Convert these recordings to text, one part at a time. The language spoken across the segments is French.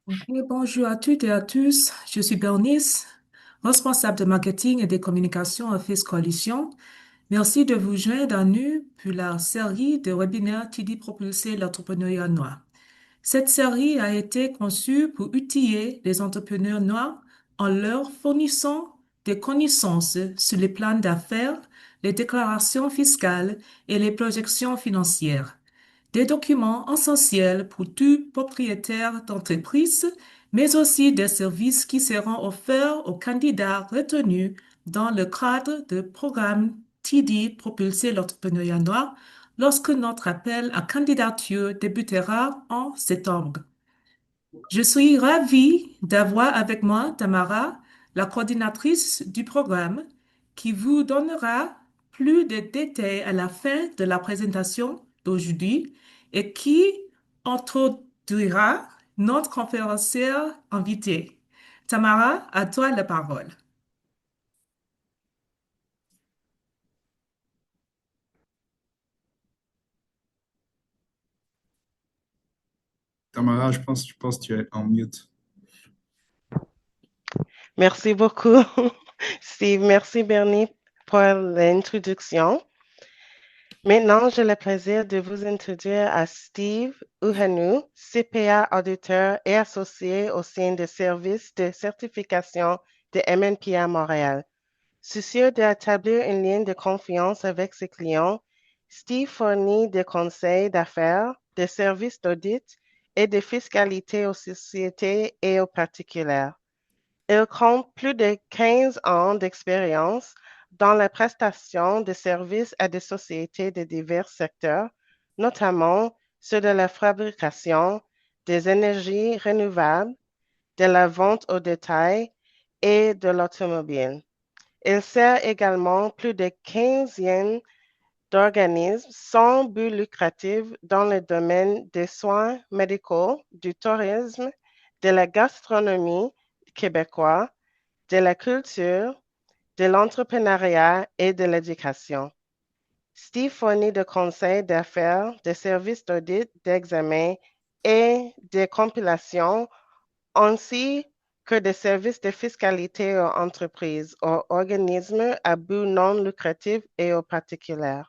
Ok, bonjour à toutes et à tous. Je suis Bernice, responsable de marketing et des communications à FIS Coalition. Merci de vous joindre à nous pour la série de webinaires TD Propulser l'entrepreneuriat noir. Cette série a été conçue pour outiller les entrepreneurs noirs en leur fournissant des connaissances sur les plans d'affaires, les déclarations fiscales et les projections financières. Des documents essentiels pour tout propriétaire d'entreprise, mais aussi des services qui seront offerts aux candidats retenus dans le cadre du programme TD Propulser l'entrepreneuriat noir lorsque notre appel à candidature débutera en septembre. Je suis ravie d'avoir avec moi Tamara, la coordinatrice du programme, qui vous donnera plus de détails à la fin de la présentation d'aujourd'hui et qui introduira notre conférencière invité. Tamara, à toi la parole. Tamara, je pense que tu es en mute. Merci beaucoup, Steve. Merci, Bernie, pour l'introduction. Maintenant, j'ai le plaisir de vous introduire à Steve Uhanou, CPA auditeur et associé au sein des services de certification de MNPA Montréal. Soucieux d'établir une ligne de confiance avec ses clients, Steve fournit des conseils d'affaires, des services d'audit et de fiscalité aux sociétés et aux particuliers. Il compte plus de 15 ans d'expérience dans la prestation de services à des sociétés de divers secteurs, notamment ceux de la fabrication, des énergies renouvelables, de la vente au détail et de l'automobile. Il sert également plus de 15 d'organismes sans but lucratif dans le domaine des soins médicaux, du tourisme, de la gastronomie québécois, de la culture, de l'entrepreneuriat et de l'éducation. Steve fournit des conseils d'affaires, des services d'audit, d'examen et des compilations, ainsi que des services de fiscalité aux entreprises, aux organismes à but non lucratif et aux particuliers.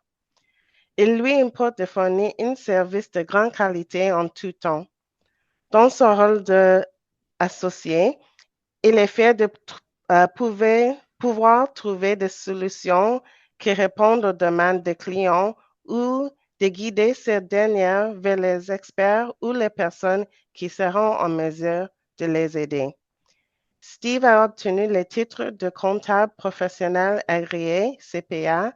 Il lui importe de fournir un service de grande qualité en tout temps. Dans son rôle d'associé, il est fier de pouvoir trouver des solutions qui répondent aux demandes des clients ou de guider ces dernières vers les experts ou les personnes qui seront en mesure de les aider. Steve a obtenu le titre de comptable professionnel agréé CPA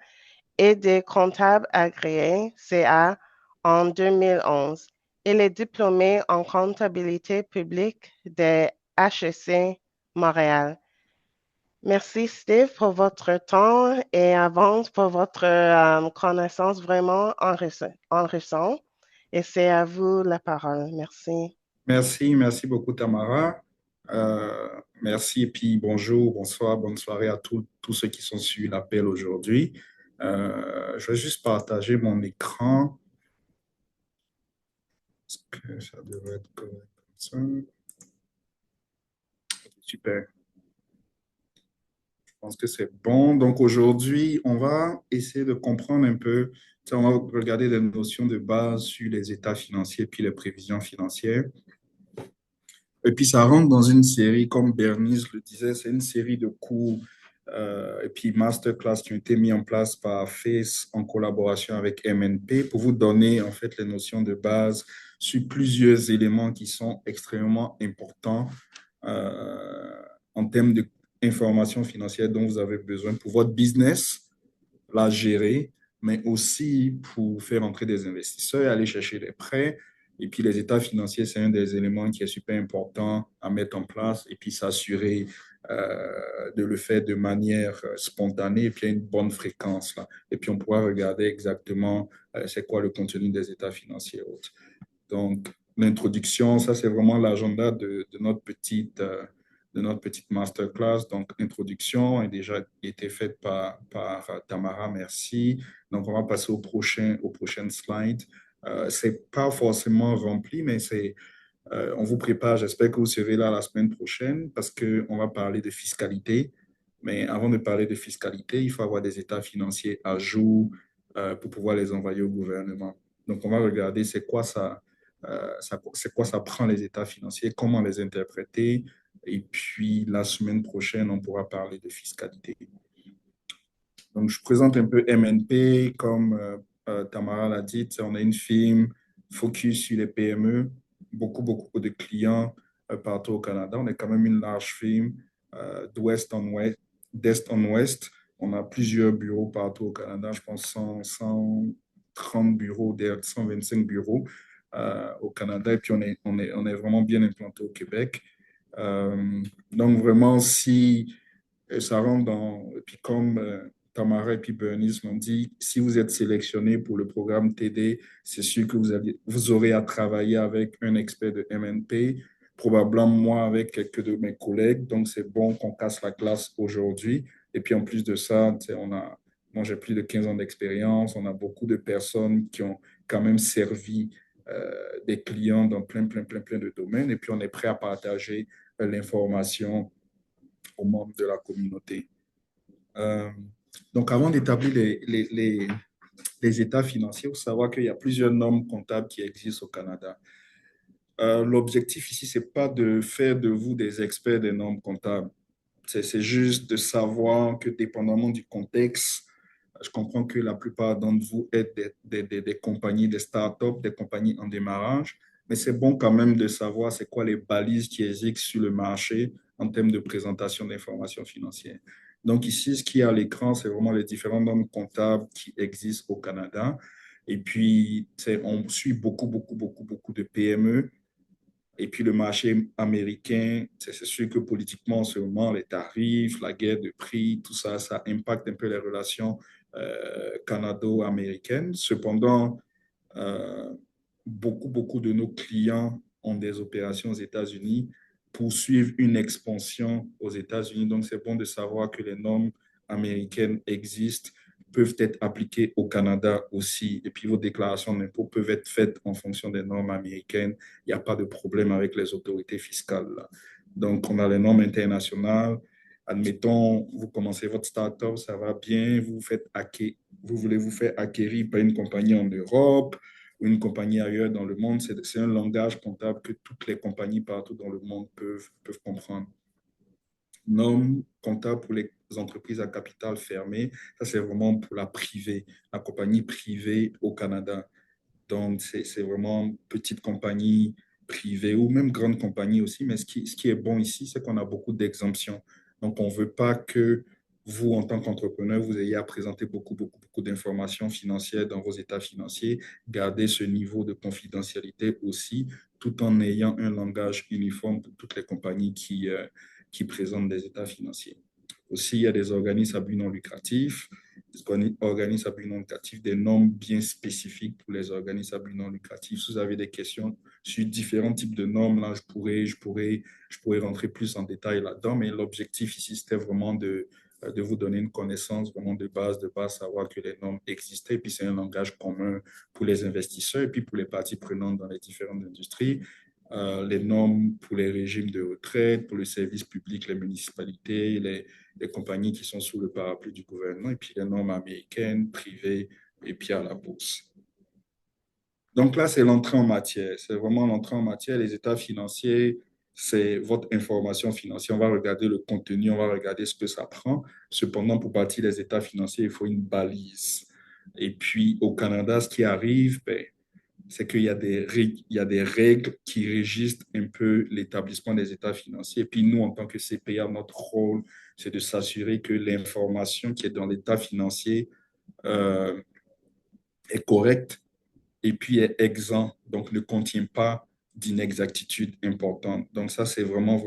et de comptable agréé CA en 2011. Il est diplômé en comptabilité publique de HEC Montréal. Merci Steve pour votre temps et avance pour votre connaissance vraiment enrichissante. Et c'est à vous la parole. Merci. Merci beaucoup, Tamara. Merci et puis bonjour, bonsoir, bonne soirée à tous ceux qui sont sur l'appel aujourd'hui. Je vais juste partager mon écran. Est-ce que ça devrait être correct comme ça? Super. Je pense que c'est bon. Donc aujourd'hui, on va essayer de comprendre un peu, on va regarder des notions de base sur les états financiers puis les prévisions financières. Et puis, ça rentre dans une série, comme Bernice le disait, c'est une série de cours et puis masterclass qui ont été mis en place par FACE en collaboration avec MNP pour vous donner en fait les notions de base sur plusieurs éléments qui sont extrêmement importants en termes d'informations financières dont vous avez besoin pour votre business, la gérer, mais aussi pour faire entrer des investisseurs, aller chercher des prêts. Et puis, les états financiers, c'est un des éléments qui est super important à mettre en place et puis s'assurer de le faire de manière spontanée et puis à une bonne fréquence. Là. Et puis, on pourra regarder exactement c'est quoi le contenu des états financiers. Donc, l'introduction, ça, c'est vraiment l'agenda de notre petite masterclass. Donc, l'introduction a déjà été faite par Tamara, merci. Donc, on va passer au prochain slide. C'est pas forcément rempli, mais On vous prépare, j'espère que vous serez là la semaine prochaine parce qu'on va parler de fiscalité. Mais avant de parler de fiscalité, il faut avoir des états financiers à jour pour pouvoir les envoyer au gouvernement. Donc, on va regarder c'est quoi ça prend les états financiers, comment les interpréter. Et puis, la semaine prochaine, on pourra parler de fiscalité. Donc, je présente un peu MNP, comme Tamara l'a dit, on a une firme focus sur les PME, beaucoup de clients partout au Canada. On est quand même une large firme d'est en ouest. On a plusieurs bureaux partout au Canada, je pense 130 bureaux, 125 bureaux au Canada. Et puis, on est vraiment bien implanté au Québec. Donc, vraiment, si ça rentre dans, et puis comme Tamara et puis Bernice m'ont dit, si vous êtes sélectionné pour le programme TD, c'est sûr que vous aurez à travailler avec un expert de MNP, probablement moi avec quelques de mes collègues. Donc, c'est bon qu'on casse la classe aujourd'hui. Et puis, en plus de ça, moi, j'ai plus de 15 ans d'expérience. On a beaucoup de personnes qui ont quand même servi des clients dans plein de domaines. Et puis, on est prêt à partager l'information aux membres de la communauté. Euh, donc, avant d'établir les états financiers, il faut savoir qu'il y a plusieurs normes comptables qui existent au Canada. L'objectif ici, ce n'est pas de faire de vous des experts des normes comptables. C'est juste de savoir que, dépendamment du contexte, je comprends que la plupart d'entre vous êtes des compagnies, des startups, des compagnies en démarrage, mais c'est bon quand même de savoir c'est quoi les balises qui existent sur le marché en termes de présentation d'informations financières. Donc ici, ce qu'il y a à l'écran, c'est vraiment les différentes normes comptables qui existent au Canada. Et puis, on suit beaucoup de PME. Et puis le marché américain, c'est sûr que politiquement, en ce moment, les tarifs, la guerre de prix, tout ça, ça impacte un peu les relations canado-américaines. Cependant, euh, beaucoup de nos clients ont des opérations aux États-Unis, poursuivent une expansion aux États-Unis. Donc, c'est bon de savoir que les normes américaines existent, peuvent être appliquées au Canada aussi. Et puis, vos déclarations d'impôts peuvent être faites en fonction des normes américaines. Il n'y a pas de problème avec les autorités fiscales, là. Donc, on a les normes internationales. Admettons, vous commencez votre start-up, ça va bien, vous voulez vous faire acquérir par une compagnie en Europe, ou une compagnie ailleurs dans le monde, c'est un langage comptable que toutes les compagnies partout dans le monde peuvent comprendre. Normes comptables pour les entreprises à capital fermé, ça c'est vraiment pour la privée, la compagnie privée au Canada. Donc, c'est vraiment petite compagnie privée ou même grande compagnie aussi. Mais ce qui est bon ici, c'est qu'on a beaucoup d'exemptions. Donc, on ne veut pas que vous, en tant qu'entrepreneur, vous ayez à présenter beaucoup d'informations financières dans vos états financiers. Gardez ce niveau de confidentialité aussi, tout en ayant un langage uniforme pour toutes les compagnies qui présentent des états financiers. Aussi, il y a des organismes à but non lucratif, des organismes à but non lucratif, des normes bien spécifiques pour les organismes à but non lucratif. Si vous avez des questions sur différents types de normes, là, je pourrais rentrer plus en détail là-dedans, mais l'objectif ici, c'était vraiment de vous donner une connaissance vraiment de base, savoir que les normes existaient, et puis c'est un langage commun pour les investisseurs et puis pour les parties prenantes dans les différentes industries. Les normes pour les régimes de retraite, pour le service public, les municipalités, les compagnies qui sont sous le parapluie du gouvernement, et puis les normes américaines, privées, et puis à la bourse. Donc là, c'est l'entrée en matière. C'est vraiment l'entrée en matière. Les états financiers, c'est votre information financière. On va regarder le contenu, on va regarder ce que ça prend. Cependant, pour partir des états financiers, il faut une balise. Et puis, au Canada, ce qui arrive, c'est qu'il y a des règles qui régissent un peu l'établissement des états financiers. Et puis nous, en tant que CPA, notre rôle, c'est de s'assurer que l'information qui est dans l'état financier euh, est correcte et puis est exempt, donc ne contient pas d'inexactitudes importantes. Donc ça, c'est vraiment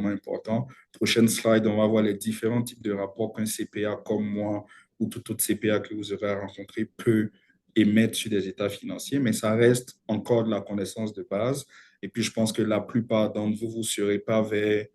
important. Prochaine slide, on va voir les différents types de rapports qu'un CPA comme moi ou tout autre CPA que vous aurez rencontré peut émettre sur des états financiers, mais ça reste encore de la connaissance de base. Et puis, je pense que la plupart d'entre vous, vous ne serez pas vers,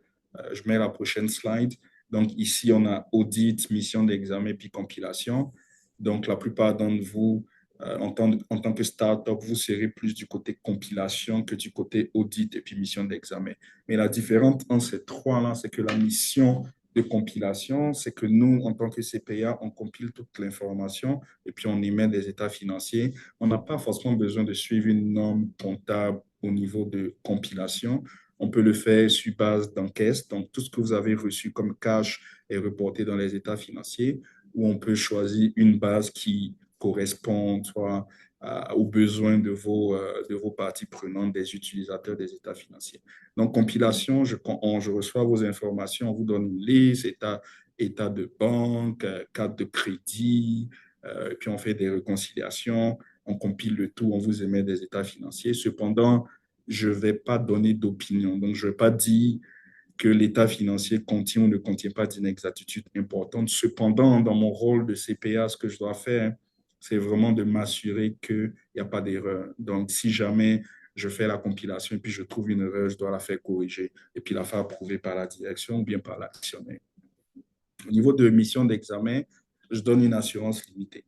je mets la prochaine slide. Donc, ici, on a audit, mission d'examen, puis compilation. Donc, la plupart d'entre vous, En tant que start-up, vous serez plus du côté compilation que du côté audit et puis mission d'examen. Mais la différence entre ces trois-là, c'est que la mission de compilation, c'est que nous, en tant que CPA, on compile toute l'information et puis on émet des états financiers. On n'a pas forcément besoin de suivre une norme comptable au niveau de compilation. On peut le faire sur base d'encaisse. Donc, tout ce que vous avez reçu comme cash est reporté dans les états financiers, ou on peut choisir une base qui correspond soit aux besoins de vos parties prenantes, des utilisateurs des états financiers. Donc, compilation, je reçois vos informations, on vous donne une liste, état de banque, carte de crédit, puis on fait des réconciliations, on compile le tout, on vous émet des états financiers. Cependant, je ne vais pas donner d'opinion. Donc, je ne vais pas dire que l'état financier contient ou ne contient pas d'inexactitude importante. Cependant, dans mon rôle de CPA, ce que je dois faire, c'est vraiment de m'assurer qu'il n'y a pas d'erreur. Donc, si jamais je fais la compilation et puis je trouve une erreur, je dois la faire corriger et puis la faire approuver par la direction ou bien par l'actionnaire. Au niveau de mission d'examen, je donne une assurance limitée.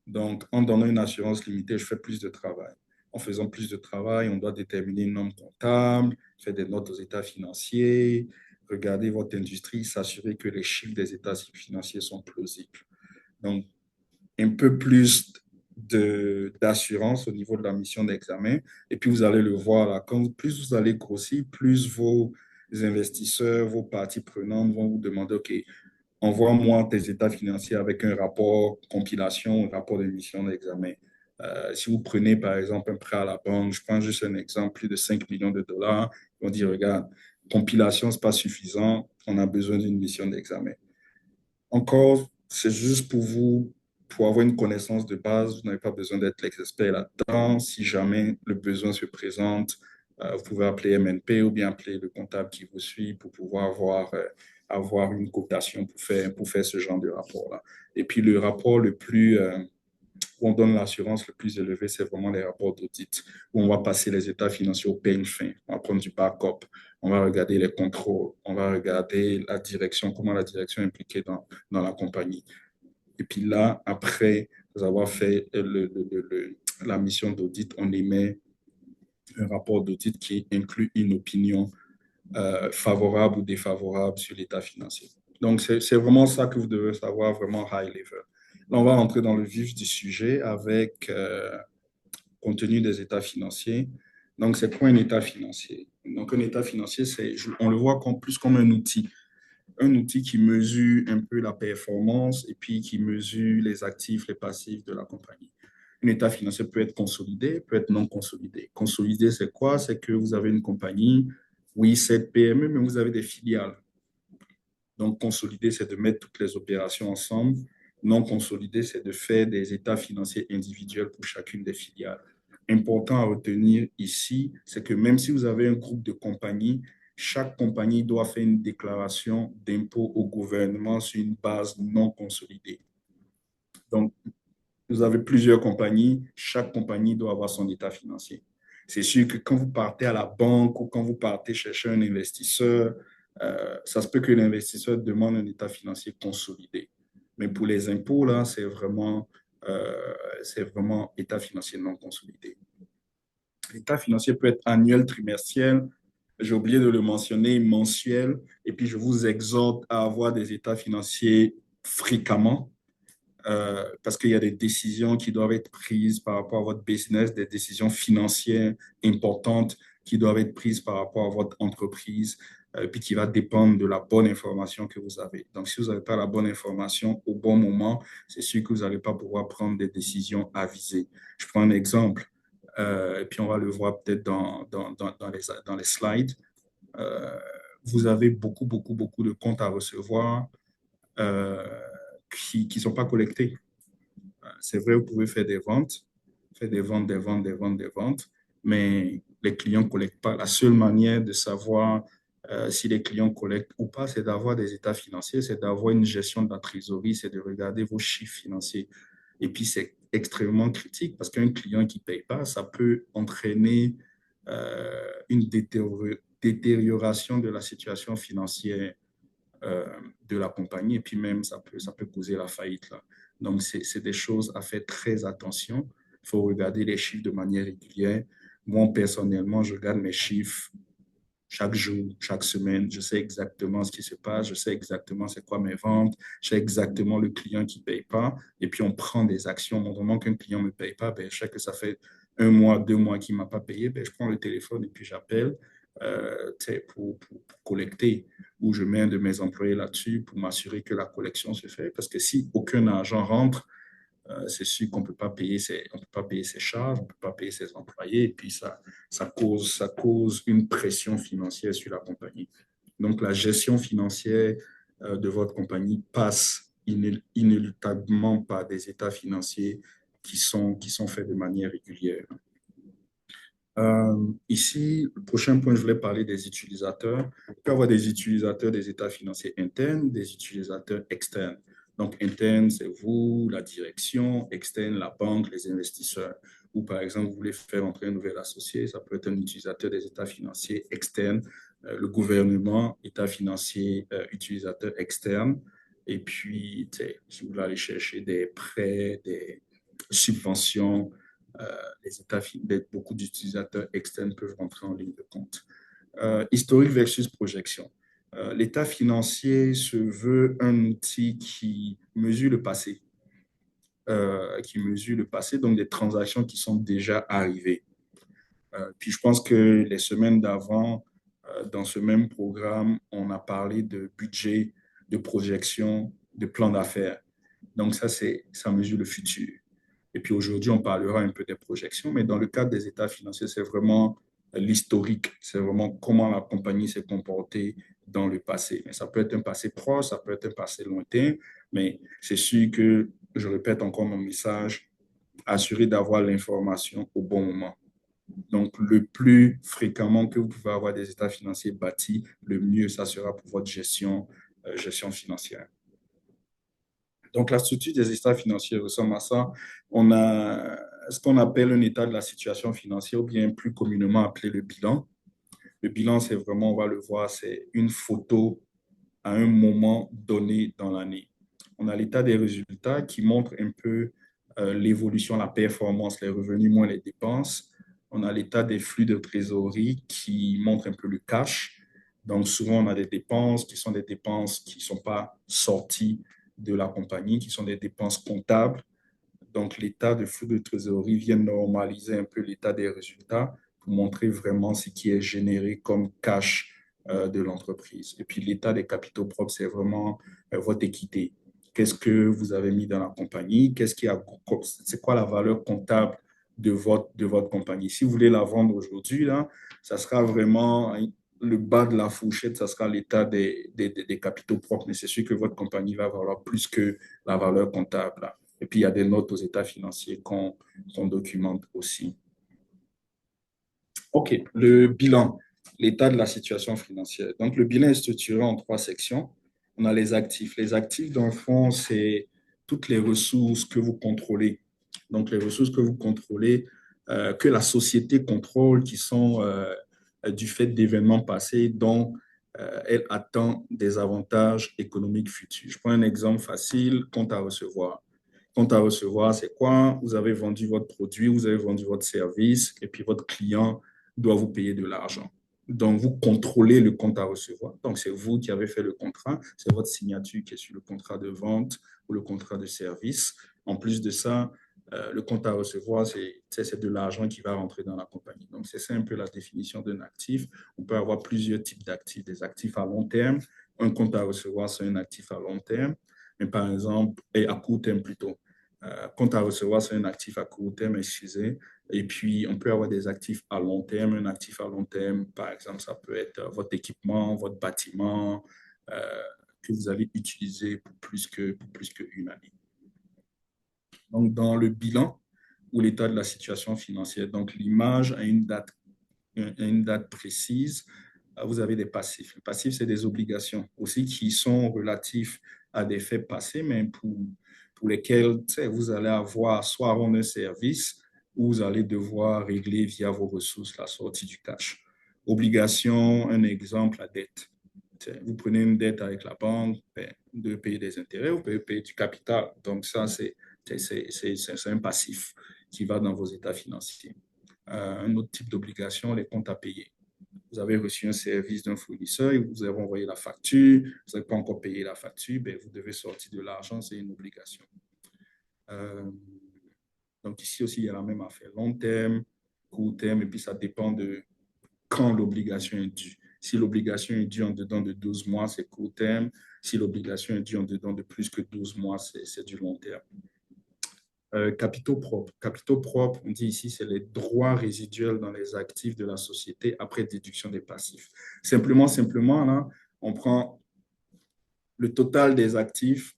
Donc, en donnant une assurance limitée, je fais plus de travail. En faisant plus de travail, on doit déterminer une norme comptable, faire des notes aux états financiers, regarder votre industrie, s'assurer que les chiffres des états financiers sont plausibles. Donc, un peu plus d'assurance au niveau de la mission d'examen. Et puis, vous allez le voir là, plus vous allez grossir, plus vos investisseurs, vos parties prenantes vont vous demander, OK, envoie-moi tes états financiers avec un rapport compilation, un rapport de mission d'examen. Si vous prenez, par exemple, un prêt à la banque, je prends juste un exemple, plus de 5 millions de dollars, on dit, regarde, compilation, ce n'est pas suffisant, on a besoin d'une mission d'examen. Encore, c'est juste pour vous, pour avoir une connaissance de base, vous n'avez pas besoin d'être l'expert là-dedans. Si jamais le besoin se présente, vous pouvez appeler MNP ou bien appeler le comptable qui vous suit pour pouvoir avoir une cotation pour faire ce genre de rapport-là. Et puis, le rapport le plus, où on donne l'assurance le plus élevé, c'est vraiment les rapports d'audit, où on va passer les états financiers au peigne fin, on va prendre du backup, on va regarder les contrôles, on va regarder la direction, comment la direction est impliquée dans la compagnie. Et puis là, après avoir fait la mission d'audit, on émet un rapport d'audit qui inclut une opinion favorable ou défavorable sur l'état financier. Donc, c'est vraiment ça que vous devez savoir, vraiment high level. Là, on va entrer dans le vif du sujet avec contenu des états financiers. Donc, c'est quoi un état financier? Donc, un état financier, on le voit plus comme un outil qui mesure un peu la performance et puis qui mesure les actifs, les passifs de la compagnie. Un état financier peut être consolidé, peut être non consolidé. Consolidé, c'est quoi? C'est que vous avez une compagnie, oui, c'est PME, mais vous avez des filiales. Donc, consolidé, c'est de mettre toutes les opérations ensemble. Non consolidé, c'est de faire des états financiers individuels pour chacune des filiales. Important à retenir ici, c'est que même si vous avez un groupe de compagnies, chaque compagnie doit faire une déclaration d'impôt au gouvernement sur une base non consolidée. Donc, vous avez plusieurs compagnies, chaque compagnie doit avoir son état financier. C'est sûr que quand vous partez à la banque ou quand vous partez chercher un investisseur, ça se peut que l'investisseur demande un état financier consolidé. Mais pour les impôts, là, c'est vraiment état financier non consolidé. L'état financier peut être annuel, trimestriel, j'ai oublié de le mentionner, mensuel, et puis je vous exhorte à avoir des états financiers fréquemment, parce qu'il y a des décisions qui doivent être prises par rapport à votre business, des décisions financières importantes qui doivent être prises par rapport à votre entreprise, puis qui va dépendre de la bonne information que vous avez. Donc, si vous n'avez pas la bonne information au bon moment, c'est sûr que vous n'allez pas pouvoir prendre des décisions avisées. Je prends un exemple, et puis on va le voir peut-être dans les slides. Vous avez beaucoup de comptes à recevoir qui ne sont pas collectés. C'est vrai, vous pouvez faire des ventes, mais les clients ne collectent pas. La seule manière de savoir si les clients collectent ou pas, c'est d'avoir des états financiers, c'est d'avoir une gestion de la trésorerie, c'est de regarder vos chiffres financiers. Et puis, c'est extrêmement critique parce qu'un client qui ne paye pas, ça peut entraîner une détérioration de la situation financière de la compagnie et puis même ça peut causer la faillite là. Donc, c'est des choses à faire très attention. Il faut regarder les chiffres de manière régulière. Moi, personnellement, je regarde mes chiffres chaque jour, chaque semaine. Je sais exactement ce qui se passe. Je sais exactement c'est quoi mes ventes. Je sais exactement le client qui ne paye pas. Et puis, on prend des actions. Au moment qu'un client ne me paye pas, ben, je sais que ça fait 1 mois, 2 mois qu'il ne m'a pas payé. Ben, je prends le téléphone et puis j'appelle pour collecter. Ou je mets un de mes employés là-dessus pour m'assurer que la collection se fait. Parce que si aucun argent rentre, c'est sûr qu'on ne peut pas payer ses charges, on ne peut pas payer ses employés, et puis ça cause une pression financière sur la compagnie. Donc, la gestion financière de votre compagnie passe inéluctablement par des états financiers qui sont faits de manière régulière. Ici, le prochain point, je voulais parler des utilisateurs. Il peut y avoir des utilisateurs des états financiers internes, des utilisateurs externes. Donc, interne, c'est vous, la direction, externe, la banque, les investisseurs. Ou par exemple, vous voulez faire entrer un nouvel associé, ça peut être un utilisateur des états financiers externes, le gouvernement, état financier, utilisateur externe. Et puis, si vous voulez aller chercher des prêts, des subventions, beaucoup d'utilisateurs externes peuvent rentrer en ligne de compte. Historique versus projection. L'état financier se veut un outil qui mesure le passé, donc des transactions qui sont déjà arrivées. Puis je pense que les semaines d'avant, dans ce même programme, on a parlé de budget, de projection, de plan d'affaires. Donc ça mesure le futur. Et puis aujourd'hui, on parlera un peu des projections, mais dans le cadre des états financiers, c'est vraiment l'historique, c'est vraiment comment la compagnie s'est comportée dans le passé. Mais ça peut être un passé proche, ça peut être un passé lointain, mais c'est sûr que, je répète encore mon message, assurer d'avoir l'information au bon moment. Donc, le plus fréquemment que vous pouvez avoir des états financiers bâtis, le mieux ça sera pour votre gestion financière. Donc, la structure des états financiers ressemble à ça. On a ce qu'on appelle un état de la situation financière, ou bien plus communément appelé le bilan. Le bilan, c'est vraiment, on va le voir, c'est une photo à un moment donné dans l'année. On a l'état des résultats qui montre un peu l'évolution, la performance, les revenus moins les dépenses. On a l'état des flux de trésorerie qui montre un peu le cash. Donc, souvent, on a des dépenses qui sont des dépenses qui ne sont pas sorties de la compagnie, qui sont des dépenses comptables. Donc, l'état de flux de trésorerie vient normaliser un peu l'état des résultats pour montrer vraiment ce qui est généré comme cash de l'entreprise. Et puis, l'état des capitaux propres, c'est vraiment votre équité. Qu'est-ce que vous avez mis dans la compagnie? C'est quoi la valeur comptable de votre compagnie? Si vous voulez la vendre aujourd'hui, là, ça sera vraiment le bas de la fourchette, ça sera l'état des capitaux propres. Mais c'est sûr que votre compagnie va valoir plus que la valeur comptable, là. Et puis, il y a des notes aux états financiers qu'on documente aussi. OK, le bilan, l'état de la situation financière. Donc, le bilan est structuré en 3 sections. On a les actifs. Les actifs, dans le fond, c'est toutes les ressources que vous contrôlez. Donc, les ressources que vous contrôlez, que la société contrôle, qui sont du fait d'événements passés dont elle attend des avantages économiques futurs. Je prends un exemple facile, compte à recevoir. Compte à recevoir, c'est quoi? Vous avez vendu votre produit, vous avez vendu votre service, et puis votre client doit vous payer de l'argent. Donc, vous contrôlez le compte à recevoir. Donc, c'est vous qui avez fait le contrat, c'est votre signature qui est sur le contrat de vente ou le contrat de service. En plus de ça, le compte à recevoir, c'est de l'argent qui va rentrer dans la compagnie. Donc, c'est ça un peu la définition d'un actif. On peut avoir plusieurs types d'actifs. Des actifs à long terme. Un compte à recevoir, c'est un actif à long terme. Mais par exemple, et à court terme plutôt. Compte à recevoir, c'est un actif à court terme, excusez. Et puis, on peut avoir des actifs à long terme. Un actif à long terme, par exemple, ça peut être votre équipement, votre bâtiment que vous allez utiliser pour plus qu'une année. Donc, dans le bilan ou l'état de la situation financière, donc l'image a une date précise. Vous avez des passifs. Les passifs, c'est des obligations aussi qui sont relatifs à des faits passés, mais pour lesquels vous allez avoir soit rendre un service ou vous allez devoir régler via vos ressources la sortie du cash. Obligation, un exemple, la dette. Vous prenez une dette avec la banque, vous devez payer des intérêts, vous devez payer du capital. Donc ça, c'est un passif. qui va dans vos états financiers. Un autre type d'obligation, les comptes à payer. Vous avez reçu un service d'un fournisseur, vous avez envoyé la facture, vous n'avez pas encore payé la facture, ben, vous devez sortir de l'argent, c'est une obligation. Donc ici aussi, il y a la même affaire. Long terme, court terme, et puis ça dépend de quand l'obligation est due. Si l'obligation est due en dedans de 12 mois, c'est court terme. Si l'obligation est due en dedans de plus que 12 mois, c'est du long terme. Capitaux propres. Capitaux propres, on dit ici, c'est les droits résiduels dans les actifs de la société après déduction des passifs. Simplement, là, on prend le total des actifs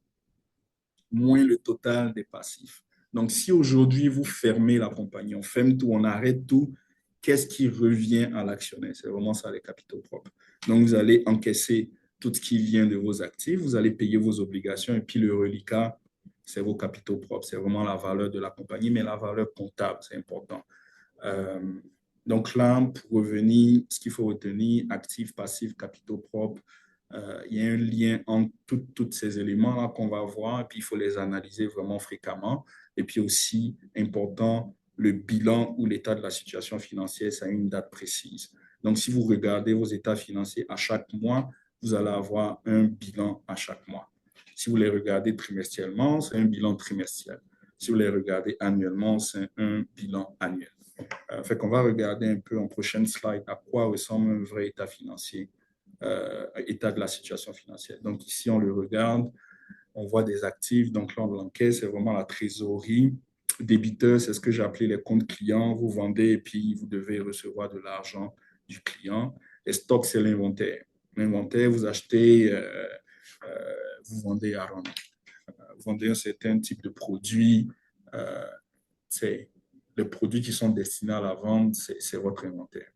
moins le total des passifs. Donc, si aujourd'hui, vous fermez la compagnie, on ferme tout, on arrête tout, qu'est-ce qui revient à l'actionnaire? C'est vraiment ça, les capitaux propres. Donc, vous allez encaisser tout ce qui vient de vos actifs, vous allez payer vos obligations et puis le reliquat, c'est vos capitaux propres. C'est vraiment la valeur de la compagnie, mais la valeur comptable, c'est important. Donc là, pour revenir, ce qu'il faut retenir, actifs, passifs, capitaux propres, il y a un lien entre tous ces éléments-là qu'on va voir, et puis il faut les analyser vraiment fréquemment. Et puis aussi, important, le bilan ou l'état de la situation financière, ça a une date précise. Donc, si vous regardez vos états financiers à chaque mois, vous allez avoir un bilan à chaque mois. Si vous les regardez trimestriellement, c'est un bilan trimestriel. Si vous les regardez annuellement, c'est un bilan annuel. Fait qu'on va regarder un peu en prochaine slide à quoi ressemble un vrai état financier, état de la situation financière. Donc ici, on le regarde, on voit des actifs. Donc là, on l'encaisse, c'est vraiment la trésorerie. Débiteur, c'est ce que j'ai appelé les comptes clients. Vous vendez et puis vous devez recevoir de l'argent du client. Les stocks, c'est l'inventaire. L'inventaire, vous achetez, vous vendez à rendre. Vous vendez un certain type de produit. C'est les produits qui sont destinés à la vente, c'est votre inventaire.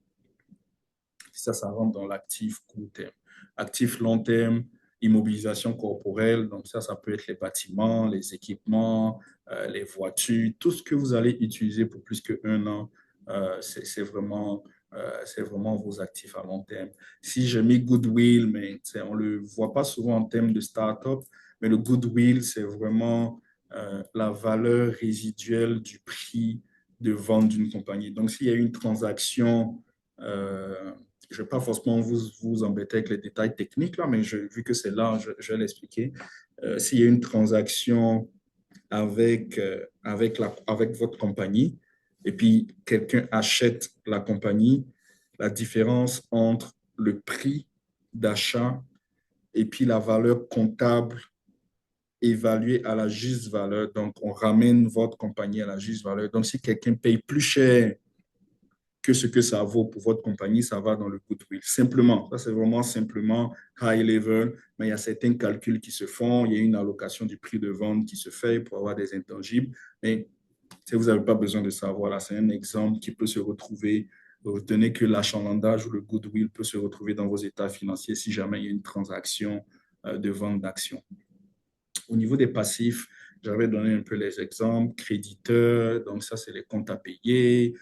Ça rentre dans l'actif court terme. Actif long terme, immobilisation corporelle, donc ça peut être les bâtiments, les équipements, les voitures, tout ce que vous allez utiliser pour plus qu'un an, c'est vraiment vos actifs à long terme. Si j'ai mis goodwill, mais on ne le voit pas souvent en termes de start-up, mais le goodwill, c'est vraiment la valeur résiduelle du prix de vente d'une compagnie. Donc, s'il y a une transaction, je ne vais pas forcément vous embêter avec les détails techniques, là, mais vu que c'est là, je vais l'expliquer. S'il y a une transaction avec votre compagnie et puis quelqu'un achète la compagnie, la différence entre le prix d'achat et puis la valeur comptable évaluée à la juste valeur. Donc, on ramène votre compagnie à la juste valeur. Donc, si quelqu'un paye plus cher que ce que ça vaut pour votre compagnie, ça va dans le goodwill. Simplement, ça c'est vraiment simplement high level, mais il y a certains calculs qui se font, il y a une allocation du prix de vente qui se fait pour avoir des intangibles, mais si vous n'avez pas besoin de savoir, là c'est un exemple qui peut se retrouver, retenez que l'achalandage ou le goodwill peut se retrouver dans vos états financiers si jamais il y a une transaction de vente d'actions. Au niveau des passifs, j'avais donné un peu les exemples, créditeurs, donc ça c'est les comptes à payer,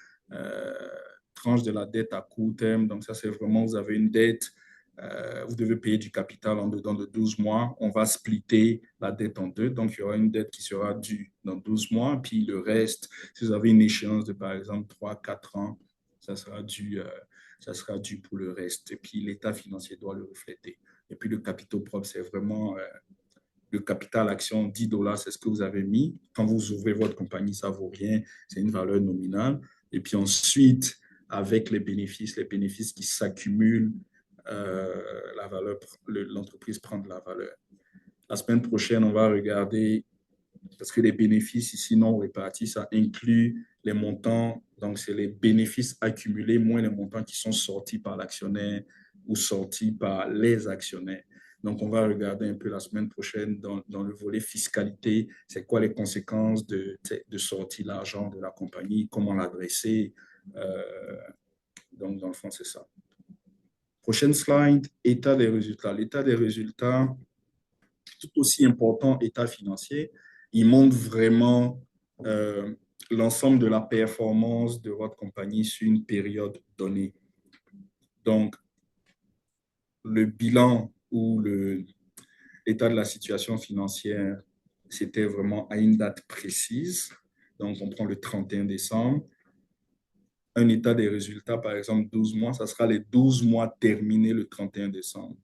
tranche de la dette à court terme. Donc, ça, c'est vraiment, vous avez une dette, vous devez payer du capital en dedans de 12 mois. On va splitter la dette en deux. Donc, il y aura une dette qui sera due dans 12 mois. Puis le reste, si vous avez une échéance de, par exemple, 3-4 ans, ça sera dû pour le reste. Et puis, l'état financier doit le refléter. Et puis, le capital propre, c'est vraiment le capital action, 10 dollars, c'est ce que vous avez mis. Quand vous ouvrez votre compagnie, ça ne vaut rien. C'est une valeur nominale. Et puis ensuite, avec les bénéfices qui s'accumulent, la valeur, l'entreprise prend de la valeur. La semaine prochaine, on va regarder, parce que les bénéfices ici non répartis, ça inclut les montants, donc c'est les bénéfices accumulés moins les montants qui sont sortis par l'actionnaire ou sortis par les actionnaires. Donc, on va regarder un peu la semaine prochaine dans le volet fiscalité, c'est quoi les conséquences de sortir l'argent de la compagnie, comment l'adresser. Donc, dans le fond, c'est ça. Prochaine slide, état des résultats. L'état des résultats, tout aussi important, état financier, il montre vraiment l'ensemble de la performance de votre compagnie sur une période donnée. Donc, le bilan ou l'état de la situation financière, c'était vraiment à une date précise. Donc, on prend le 31 décembre. Un état des résultats, par exemple, 12 mois, ça sera les 12 mois terminés le 31 décembre.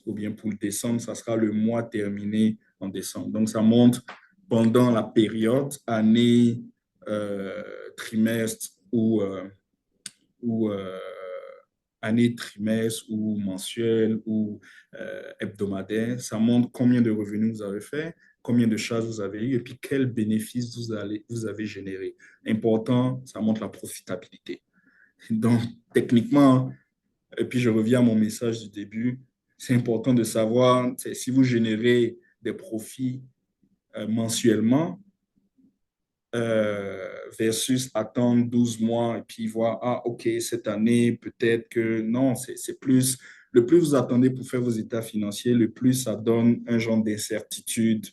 Ou bien pour le décembre, ça sera le mois terminé en décembre. Donc, ça montre pendant la période, année, trimestre ou année, trimestre ou mensuel ou hebdomadaire. Ça montre combien de revenus vous avez fait, combien de charges vous avez eu et puis quels bénéfices vous avez généré. Important, ça montre la profitabilité. Donc, techniquement, et puis je reviens à mon message du début, c'est important de savoir si vous générez des profits mensuellement, versus attendre 12 mois et puis voir, ah, OK, cette année, peut-être que non, c'est plus, le plus vous attendez pour faire vos états financiers, le plus ça donne un genre d'incertitude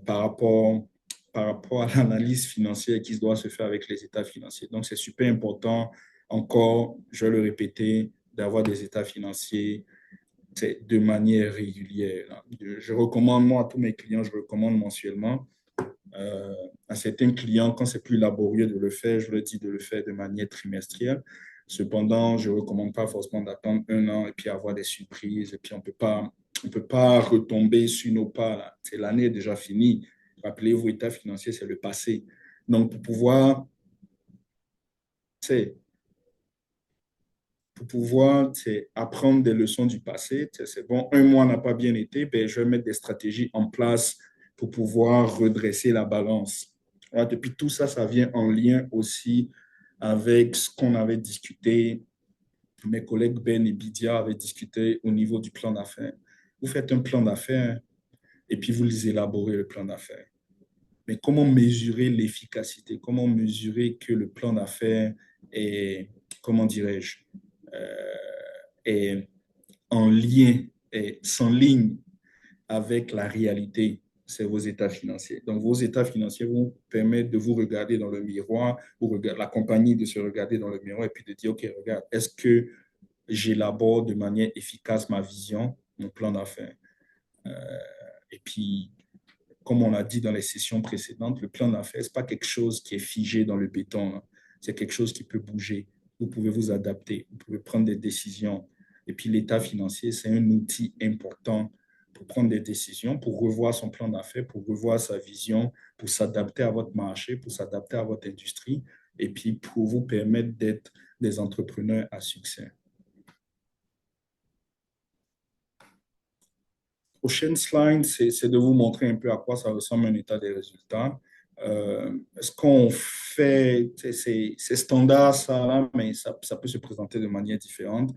par rapport à l'analyse financière qui doit se faire avec les états financiers. Donc, c'est super important, encore, je vais le répéter, d'avoir des états financiers de manière régulière. Je recommande, moi, à tous mes clients, je recommande mensuellement. À certains clients, quand c'est plus laborieux de le faire, je leur dis de le faire de manière trimestrielle. Cependant, je ne recommande pas forcément d'attendre un an et puis avoir des surprises. Et puis, on peut pas retomber sur nos pas. L'année est déjà finie. Rappelez-vous, état financier, c'est le passé. Donc, pour pouvoir apprendre des leçons du passé, c'est bon, un mois n'a pas bien été, ben, je vais mettre des stratégies en place pour pouvoir redresser la balance. Voilà, et puis tout ça, ça vient en lien aussi avec ce qu'on avait discuté, mes collègues Ben et Bidia avaient discuté au niveau du plan d'affaires. Vous faites un plan d'affaires et puis vous les élaborez, le plan d'affaires. Mais comment mesurer l'efficacité? Comment mesurer que le plan d'affaires est, comment dirais-je, est en lien, est sans ligne avec la réalité, c'est vos états financiers. Donc, vos états financiers vont permettre de vous regarder dans le miroir, ou la compagnie de se regarder dans le miroir et puis de dire, OK, regarde, est-ce que j'élabore de manière efficace ma vision, mon plan d'affaires? Et puis, comme on l'a dit dans les sessions précédentes, le plan d'affaires, ce n'est pas quelque chose qui est figé dans le béton. Hein. C'est quelque chose qui peut bouger. Vous pouvez vous adapter, vous pouvez prendre des décisions. Et puis, l'état financier, c'est un outil important pour prendre des décisions, pour revoir son plan d'affaires, pour revoir sa vision, pour s'adapter à votre marché, pour s'adapter à votre industrie, et puis pour vous permettre d'être des entrepreneurs à succès. Prochaine slide, c'est de vous montrer un peu à quoi ça ressemble un état des résultats. Ce qu'on fait, c'est standard ça là, mais ça peut se présenter de manière différente.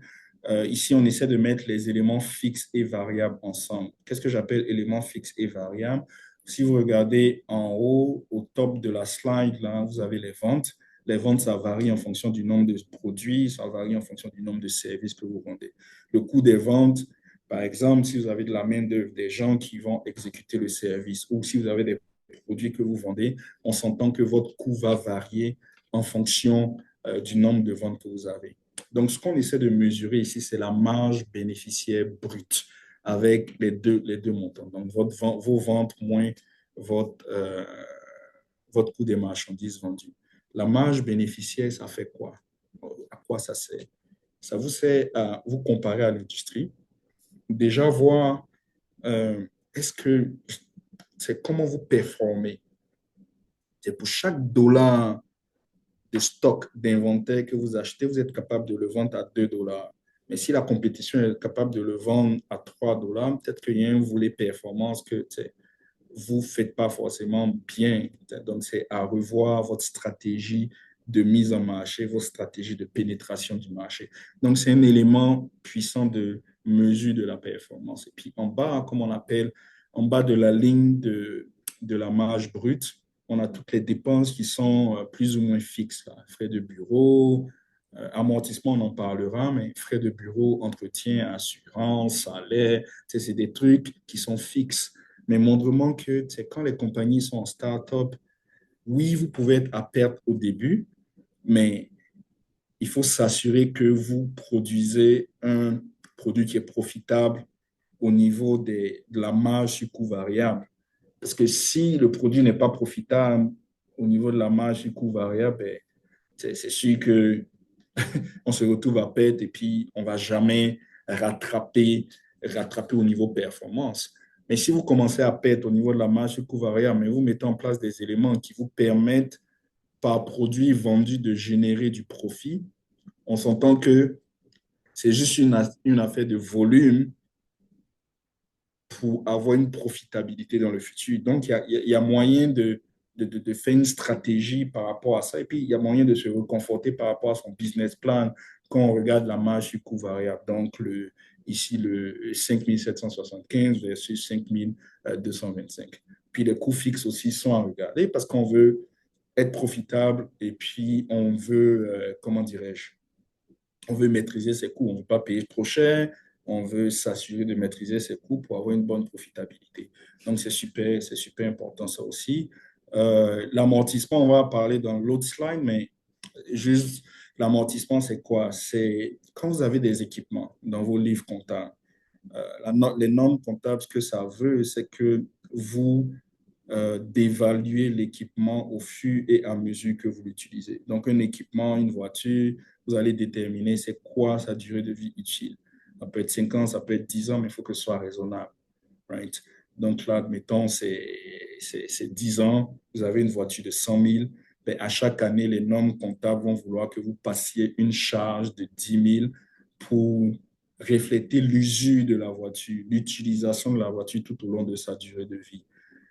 Ici, on essaie de mettre les éléments fixes et variables ensemble. Qu'est-ce que j'appelle éléments fixes et variables? Si vous regardez en haut, au top de la slide, là, vous avez les ventes. Les ventes, ça varie en fonction du nombre de produits, ça varie en fonction du nombre de services que vous vendez. Le coût des ventes, par exemple, si vous avez de la main-d'œuvre, des gens qui vont exécuter le service, ou si vous avez des produits que vous vendez, on s'entend que votre coût va varier en fonction du nombre de ventes que vous avez. Donc, ce qu'on essaie de mesurer ici, c'est la marge bénéficiaire brute avec les deux montants. Donc, vos ventes moins votre coût des marchandises vendues. La marge bénéficiaire, ça fait quoi? À quoi ça sert? Ça vous sert à vous comparer à l'industrie. Déjà voir est-ce que c'est comment vous performez. C'est pour chaque dollar de stock d'inventaire que vous achetez, vous êtes capable de le vendre à 2 dollars. Mais si la compétition est capable de le vendre à 3 dollars, peut-être qu'il y a un volet performance que vous ne faites pas forcément bien. Donc, c'est à revoir votre stratégie de mise en marché, votre stratégie de pénétration du marché. Donc, c'est un élément puissant de mesure de la performance. Et puis, en bas, comme on appelle, en bas de la ligne de la marge brute, on a toutes les dépenses qui sont plus ou moins fixes. Là. Frais de bureau, amortissement, on en parlera, mais frais de bureau, entretien, assurance, salaire, c'est des trucs qui sont fixes. Mais montrement que quand les compagnies sont en start-up, oui, vous pouvez être à perte au début, mais il faut s'assurer que vous produisez un produit qui est profitable au niveau de la marge sur coût variable. Parce que si le produit n'est pas profitable, au niveau de la marge du coût variable, ben, c'est sûr que on se retrouve à perte et puis on ne va jamais rattraper, rattraper au niveau performance. Mais si vous commencez à perdre au niveau de la marge du coût variable, mais vous mettez en place des éléments qui vous permettent par produit vendu de générer du profit, on s'entend que c'est juste une affaire de volume pour avoir une profitabilité dans le futur. Donc, il y a moyen de faire une stratégie par rapport à ça. Et puis, il y a moyen de se reconforter par rapport à son business plan quand on regarde la marge du coût variable. Donc, ici, le 5775 versus 5225. Puis, les coûts fixes aussi sont à regarder parce qu'on veut être profitable et puis on veut, comment dirais-je, on veut maîtriser ses coûts. On ne veut pas payer trop cher. On veut s'assurer de maîtriser ses coûts pour avoir une bonne profitabilité. Donc, c'est super important ça aussi. L'amortissement, on va parler dans l'autre slide, mais juste l'amortissement, c'est quoi? C'est quand vous avez des équipements dans vos livres comptables. Les normes comptables, ce que ça veut, c'est que vous d'évaluer l'équipement au fur et à mesure que vous l'utilisez. Donc, un équipement, une voiture, vous allez déterminer c'est quoi sa durée de vie utile. Ça peut être 5 ans, ça peut être 10 ans, mais il faut que ce soit raisonnable. Right? Donc là, admettons, c'est 10 ans, vous avez une voiture de 100 000, ben, à chaque année, les normes comptables vont vouloir que vous passiez une charge de 10 000 pour refléter l'usure de la voiture, l'utilisation de la voiture tout au long de sa durée de vie.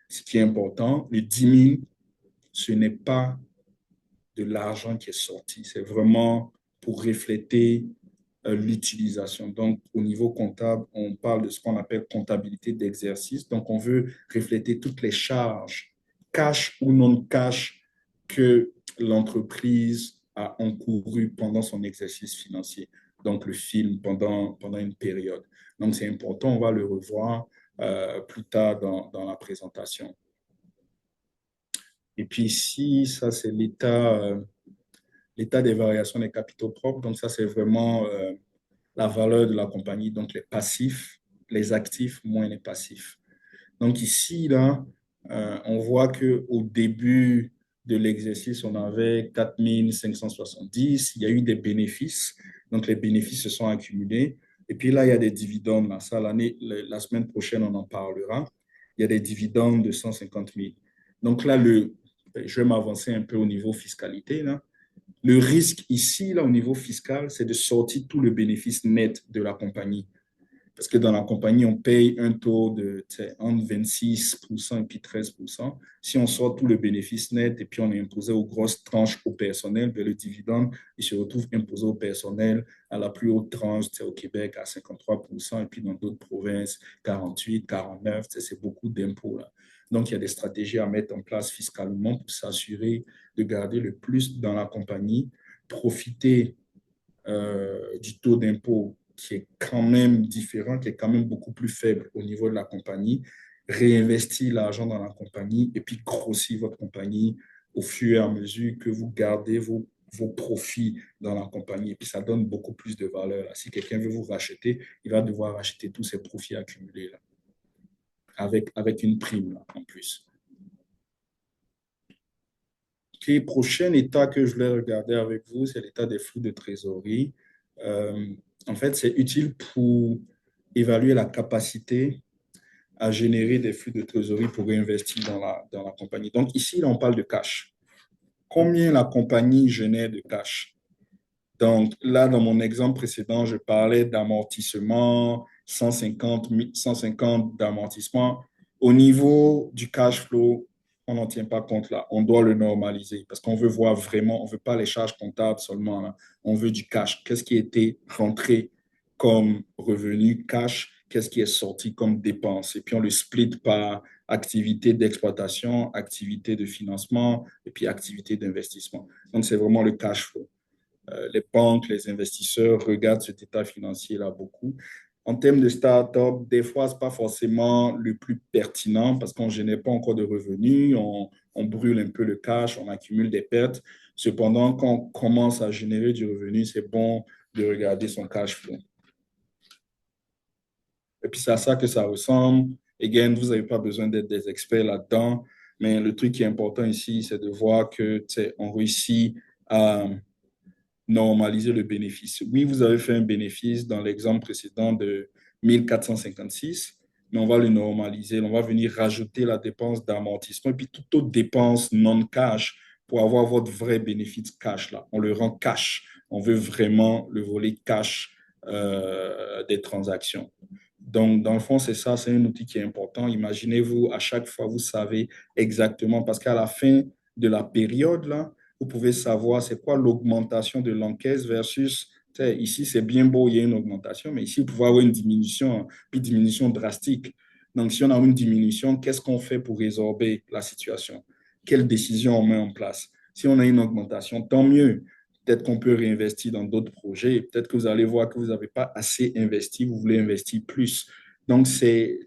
Ce qui est important, les 10 000, ce n'est pas de l'argent qui est sorti, c'est vraiment pour refléter l'utilisation. Donc, au niveau comptable, on parle de ce qu'on appelle comptabilité d'exercice. Donc, on veut refléter toutes les charges, cash ou non cash, que l'entreprise a encouru pendant son exercice financier. Donc, le film pendant une période. Donc, c'est important, on va le revoir plus tard dans la présentation. Et puis ici, ça, c'est l'état des variations des capitaux propres. Donc, ça, c'est vraiment la valeur de la compagnie, donc les passifs, les actifs moins les passifs. Donc ici, là, on voit qu'au début de l'exercice, on avait 4 570. Il y a eu des bénéfices. Donc, les bénéfices se sont accumulés. Et puis là, il y a des dividendes. Là. Ça, la semaine prochaine, on en parlera. Il y a des dividendes de 150 000. Donc là, je vais m'avancer un peu au niveau fiscalité. Là. Le risque ici, là, au niveau fiscal, c'est de sortir tout le bénéfice net de la compagnie. Parce que dans la compagnie, on paye un taux de entre 26% et puis 13%. Si on sort tout le bénéfice net et puis on est imposé aux grosses tranches au personnel, ben le dividende, il se retrouve imposé au personnel à la plus haute tranche au Québec à 53% et puis dans d'autres provinces, 48, 49, c'est beaucoup d'impôts. Là. Donc, il y a des stratégies à mettre en place fiscalement pour s'assurer de garder le plus dans la compagnie, profiter du taux d'impôt qui est quand même différent, qui est quand même beaucoup plus faible au niveau de la compagnie, réinvestir l'argent dans la compagnie et puis grossir votre compagnie au fur et à mesure que vous gardez vos profits dans la compagnie. Et puis, ça donne beaucoup plus de valeur. Là. Si quelqu'un veut vous racheter, il va devoir racheter tous ses profits accumulés là, avec une prime là, en plus. Okay, prochain état que je voulais regarder avec vous, c'est l'état des flux de trésorerie. En fait, c'est utile pour évaluer la capacité à générer des flux de trésorerie pour réinvestir dans la compagnie. Donc ici, là, on parle de cash. Combien la compagnie génère de cash? Donc là, dans mon exemple précédent, je parlais d'amortissement, 150 d'amortissement. Au niveau du cash flow, on n'en tient pas compte là. On doit le normaliser parce qu'on veut voir vraiment, on ne veut pas les charges comptables seulement. Là. On veut du cash. Qu'est-ce qui a été rentré comme revenu cash? Qu'est-ce qui est sorti comme dépense? Et puis on le split par activité d'exploitation, activité de financement et puis activité d'investissement. Donc c'est vraiment le cash flow. Les banques, les investisseurs regardent cet état financier-là beaucoup. En termes de start-up, des fois, ce n'est pas forcément le plus pertinent parce qu'on ne génère pas encore de revenus, on brûle un peu le cash, on accumule des pertes. Cependant, quand on commence à générer du revenu, c'est bon de regarder son cash flow. Et puis, c'est à ça que ça ressemble. Again, vous n'avez pas besoin d'être des experts là-dedans. Mais le truc qui est important ici, c'est de voir que, on réussit à normaliser le bénéfice. Oui, vous avez fait un bénéfice dans l'exemple précédent de 1456, mais on va le normaliser. On va venir rajouter la dépense d'amortissement et puis toute autre dépense non cash pour avoir votre vrai bénéfice cash là. On le rend cash. On veut vraiment le volet cash des transactions. Donc, dans le fond, c'est ça, c'est un outil qui est important. Imaginez-vous, à chaque fois, vous savez exactement, parce qu'à la fin de la période, là, vous pouvez savoir c'est quoi l'augmentation de l'encaisse versus, ici, c'est bien beau, il y a une augmentation, mais ici, vous pouvez avoir une diminution, puis diminution drastique. Donc, si on a une diminution, qu'est-ce qu'on fait pour résorber la situation? Quelles décisions on met en place? Si on a une augmentation, tant mieux. Peut-être qu'on peut réinvestir dans d'autres projets. Peut-être que vous allez voir que vous n'avez pas assez investi, vous voulez investir plus. Donc,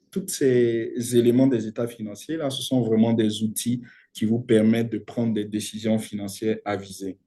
tous ces éléments des états financiers, là, ce sont vraiment des outils qui vous permettent de prendre des décisions financières avisées.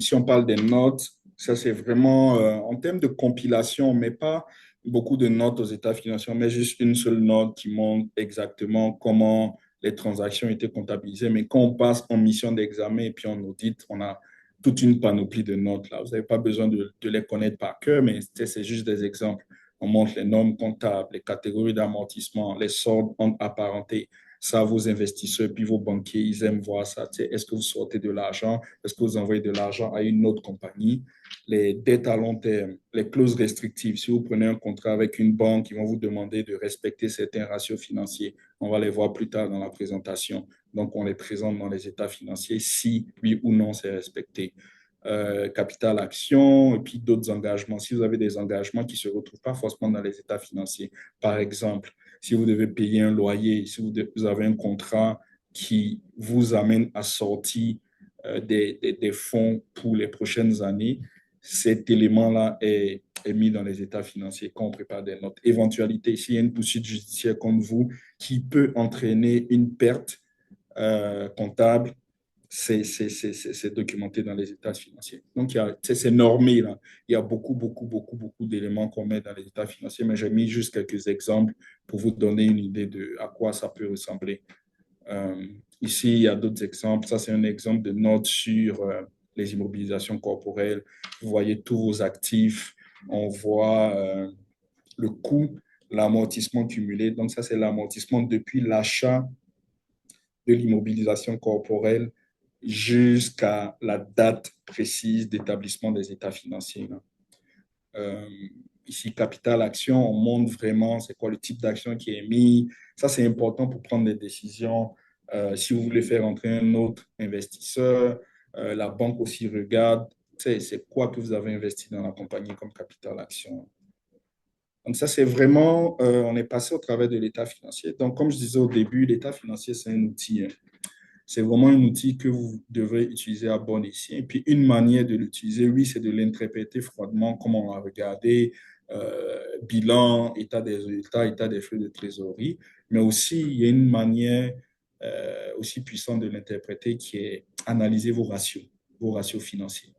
Si on parle des notes, ça c'est vraiment en termes de compilation, on ne met pas beaucoup de notes aux états financiers, on met juste une seule note qui montre exactement comment les transactions étaient comptabilisées. Mais quand on passe en mission d'examen et puis on audite, on a toute une panoplie de notes là. Vous n'avez pas besoin de les connaître par cœur, mais c'est juste des exemples. On montre les normes comptables, les catégories d'amortissement, les soldes apparentés. Ça, vos investisseurs puis vos banquiers, ils aiment voir ça. Est-ce que vous sortez de l'argent? Est-ce que vous envoyez de l'argent à une autre compagnie? Les dettes à long terme, les clauses restrictives. Si vous prenez un contrat avec une banque, ils vont vous demander de respecter certains ratios financiers. On va les voir plus tard dans la présentation. Donc, on les présente dans les états financiers si oui ou non c'est respecté. Capital action et puis d'autres engagements. Si vous avez des engagements qui ne se retrouvent pas forcément dans les états financiers, par exemple, si vous devez payer un loyer, si vous avez un contrat qui vous amène à sortir des fonds pour les prochaines années, cet élément-là est mis dans les états financiers quand on prépare des notes. Éventualité, s'il y a une poursuite judiciaire contre vous qui peut entraîner une perte comptable, c'est documenté dans les états financiers. Donc, c'est normé, là. Il y a beaucoup d'éléments qu'on met dans les états financiers, mais j'ai mis juste quelques exemples pour vous donner une idée de à quoi ça peut ressembler. Ici, il y a d'autres exemples. Ça, c'est un exemple de note sur les immobilisations corporelles. Vous voyez tous vos actifs. On voit le coût, l'amortissement cumulé. Donc, ça, c'est l'amortissement depuis l'achat de l'immobilisation corporelle jusqu'à la date précise d'établissement des états financiers. Euh, Ici, capital action, on montre vraiment c'est quoi le type d'action qui est mis. Ça, c'est important pour prendre des décisions. Si vous voulez faire entrer un autre investisseur, la banque aussi regarde c'est quoi que vous avez investi dans la compagnie comme capital action. Donc ça, c'est vraiment, on est passé au travers de l'état financier. Donc, comme je disais au début, l'état financier, c'est un outil. C'est vraiment un outil que vous devrez utiliser à bon escient. Et puis, une manière de l'utiliser, oui, c'est de l'interpréter froidement, comme on l'a regardé, bilan, état des résultats, état des flux de trésorerie. Mais aussi, il y a une manière aussi puissante de l'interpréter qui est analyser vos ratios financiers.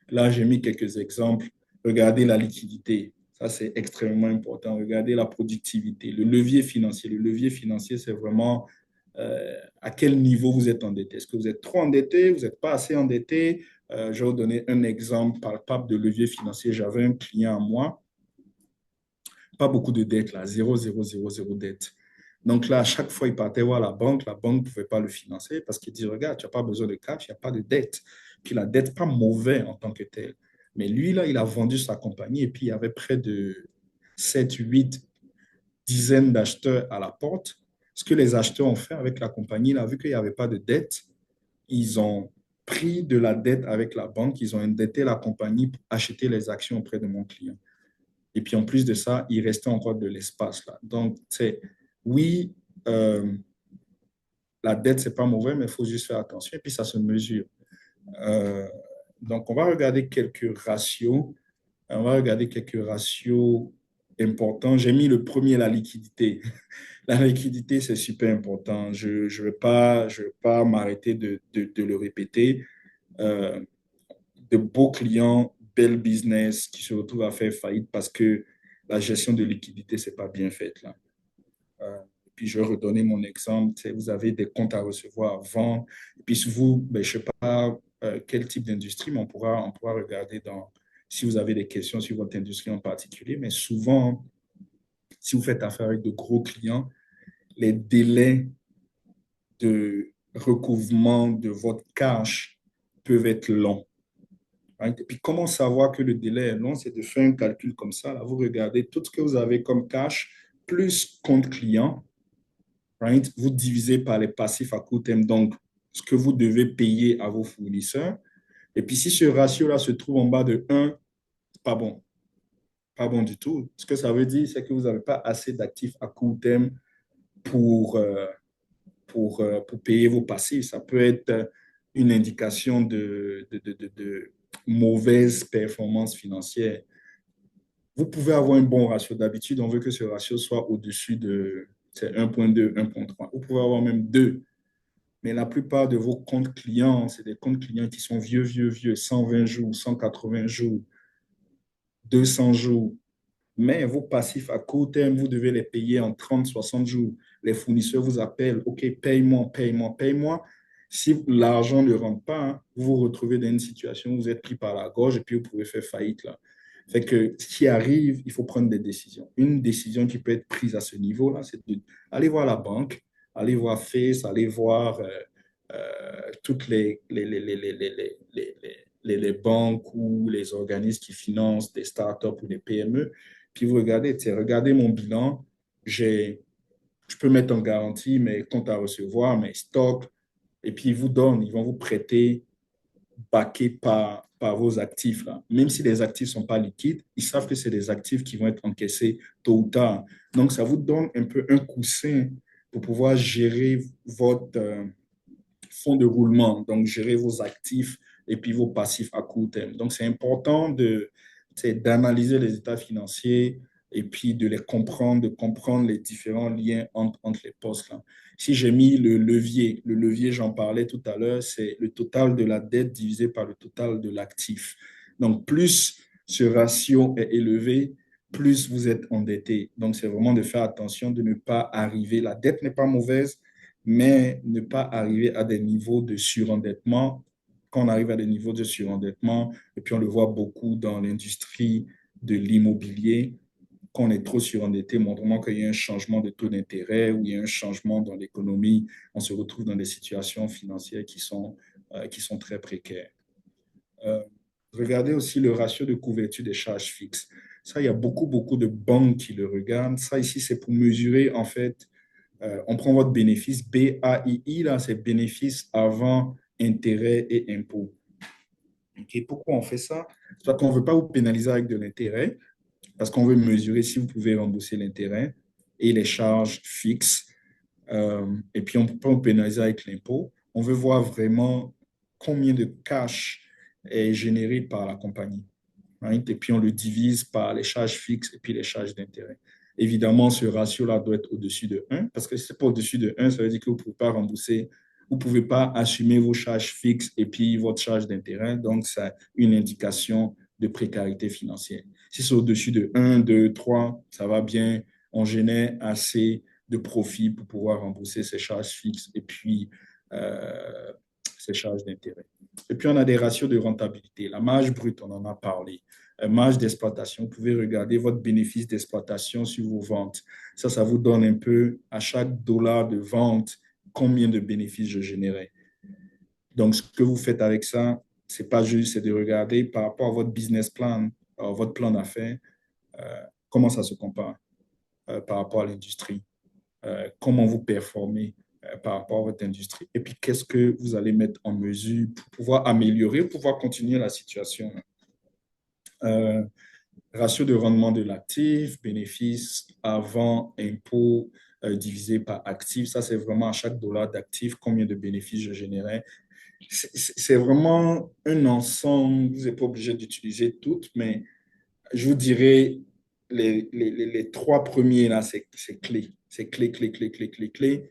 Là, j'ai mis quelques exemples. Regardez la liquidité. Ça, c'est extrêmement important. Regardez la productivité, le levier financier. Le levier financier, c'est vraiment à quel niveau vous êtes endetté. Est-ce que vous êtes trop endetté? Vous n'êtes pas assez endetté? Je vais vous donner un exemple palpable de levier financier. J'avais un client à moi, pas beaucoup de dettes, là, 0,000 dettes. Donc là, à chaque fois, il partait voir la banque ne pouvait pas le financer parce qu'il dit, regarde, tu n'as pas besoin de cash, il n'y a pas de dette. Puis la dette, pas mauvais en tant que telle. Mais lui, là, il a vendu sa compagnie et puis il y avait près de 7, 8 dizaines d'acheteurs à la porte. Ce que les acheteurs ont fait avec la compagnie, là, vu qu'il n'y avait pas de dette, ils ont pris de la dette avec la banque, ils ont endetté la compagnie pour acheter les actions auprès de mon client. Et puis en plus de ça, il restait encore de l'espace là. Donc, oui, la dette, c'est pas mauvais, mais il faut juste faire attention et puis ça se mesure. Euh, donc, on va regarder quelques ratios. On va regarder quelques ratios importants. J'ai mis le premier, la liquidité. La liquidité, c'est super important. Je ne vais pas m'arrêter de le répéter. Euh, de beaux clients, belles business qui se retrouvent à faire faillite parce que la gestion de liquidité, c'est pas bien faite là. Puis je vais redonner mon exemple. Vous avez des comptes à recevoir, vendre. Et puis vous, ben, je ne sais pas quel type d'industrie, mais on pourra regarder si vous avez des questions sur votre industrie en particulier. Mais souvent, si vous faites affaire avec de gros clients, les délais de recouvrement de votre cash peuvent être longs. Right? Et puis, comment savoir que le délai est long? C'est de faire un calcul comme ça. Là, vous regardez tout ce que vous avez comme cash plus compte client. Right? Vous divisez par les passifs à court terme, donc ce que vous devez payer à vos fournisseurs. Et puis, si ce ratio-là se trouve en bas de 1, pas bon. Pas bon du tout. Ce que ça veut dire, c'est que vous n'avez pas assez d'actifs à court terme pour, pour payer vos passifs. Ça peut être une indication de mauvaise performance financière. Vous pouvez avoir un bon ratio. D'habitude, on veut que ce ratio soit au-dessus de 1,2, 1,3. Vous pouvez avoir même 2. Mais la plupart de vos comptes clients, c'est des comptes clients qui sont vieux, 120 jours, 180 jours, 200 jours. Mais vos passifs à court terme, vous devez les payer en 30, 60 jours. Les fournisseurs vous appellent, OK, paye-moi. Si l'argent ne rentre pas, hein, vous vous retrouvez dans une situation où vous êtes pris par la gorge et puis vous pouvez faire faillite là. Fait que ce qui arrive, il faut prendre des décisions. Une décision qui peut être prise à ce niveau-là, c'est d'aller voir la banque, aller voir Face, aller voir toutes les banques ou les organismes qui financent des startups ou des PME. Puis vous regardez, regardez mon bilan, je peux mettre en garantie mes comptes à recevoir, mes stocks, et puis ils vous donnent, ils vont vous prêter, baqués par vos actifs. Là. Même si les actifs ne sont pas liquides, ils savent que c'est des actifs qui vont être encaissés tôt ou tard. Donc, ça vous donne un peu un coussin pour pouvoir gérer votre fonds de roulement, donc gérer vos actifs et puis vos passifs à court terme. Donc, c'est important d'analyser les états financiers et puis de les comprendre, de comprendre les différents liens entre les postes. Là. Si j'ai mis le levier, j'en parlais tout à l'heure, c'est le total de la dette divisé par le total de l'actif. Donc, plus ce ratio est élevé, plus vous êtes endetté. Donc, c'est vraiment de faire attention de ne pas arriver. La dette n'est pas mauvaise, mais ne pas arriver à des niveaux de surendettement. Quand on arrive à des niveaux de surendettement, et puis on le voit beaucoup dans l'industrie de l'immobilier, quand on est trop surendetté, montrement qu'il y a un changement de taux d'intérêt ou il y a un changement dans l'économie, on se retrouve dans des situations financières qui sont très précaires. Regardez aussi le ratio de couverture des charges fixes. Ça, il y a beaucoup de banques qui le regardent. Ça, ici, c'est pour mesurer, en fait, on prend votre bénéfice, BAII, là, c'est bénéfice avant intérêt et impôts. Okay, pourquoi on fait ça? C'est qu'on ne veut pas vous pénaliser avec de l'intérêt, parce qu'on veut mesurer si vous pouvez rembourser l'intérêt et les charges fixes. Et puis, on ne peut pas vous pénaliser avec l'impôt. On veut voir vraiment combien de cash est généré par la compagnie. Right? Et puis, on le divise par les charges fixes et puis les charges d'intérêt. Évidemment, ce ratio-là doit être au-dessus de 1, parce que si ce n'est pas au-dessus de 1, ça veut dire que vous ne pouvez pas rembourser, vous ne pouvez pas assumer vos charges fixes et puis votre charge d'intérêt. Donc, c'est une indication de précarité financière. Si c'est au-dessus de 1, 2, 3, ça va bien, on génère assez de profit pour pouvoir rembourser ses charges fixes et puis ses charges d'intérêt. Et puis, on a des ratios de rentabilité. La marge brute, on en a parlé. Marge d'exploitation, vous pouvez regarder votre bénéfice d'exploitation sur vos ventes. Ça vous donne un peu, à chaque dollar de vente, combien de bénéfices je générais. Donc, ce que vous faites avec ça, ce n'est pas juste, c'est de regarder par rapport à votre business plan, votre plan d'affaires, comment ça se compare par rapport à l'industrie, comment vous performez par rapport à votre industrie, et puis qu'est-ce que vous allez mettre en mesure pour pouvoir améliorer, pour pouvoir continuer la situation. Ratio de rendement de l'actif, bénéfice avant impôt divisé par actif. Ça, c'est vraiment à chaque dollar d'actif, combien de bénéfices je générais. C'est vraiment un ensemble. Vous n'êtes pas obligé d'utiliser toutes, mais je vous dirais les trois premiers, là, c'est clé. C'est clé.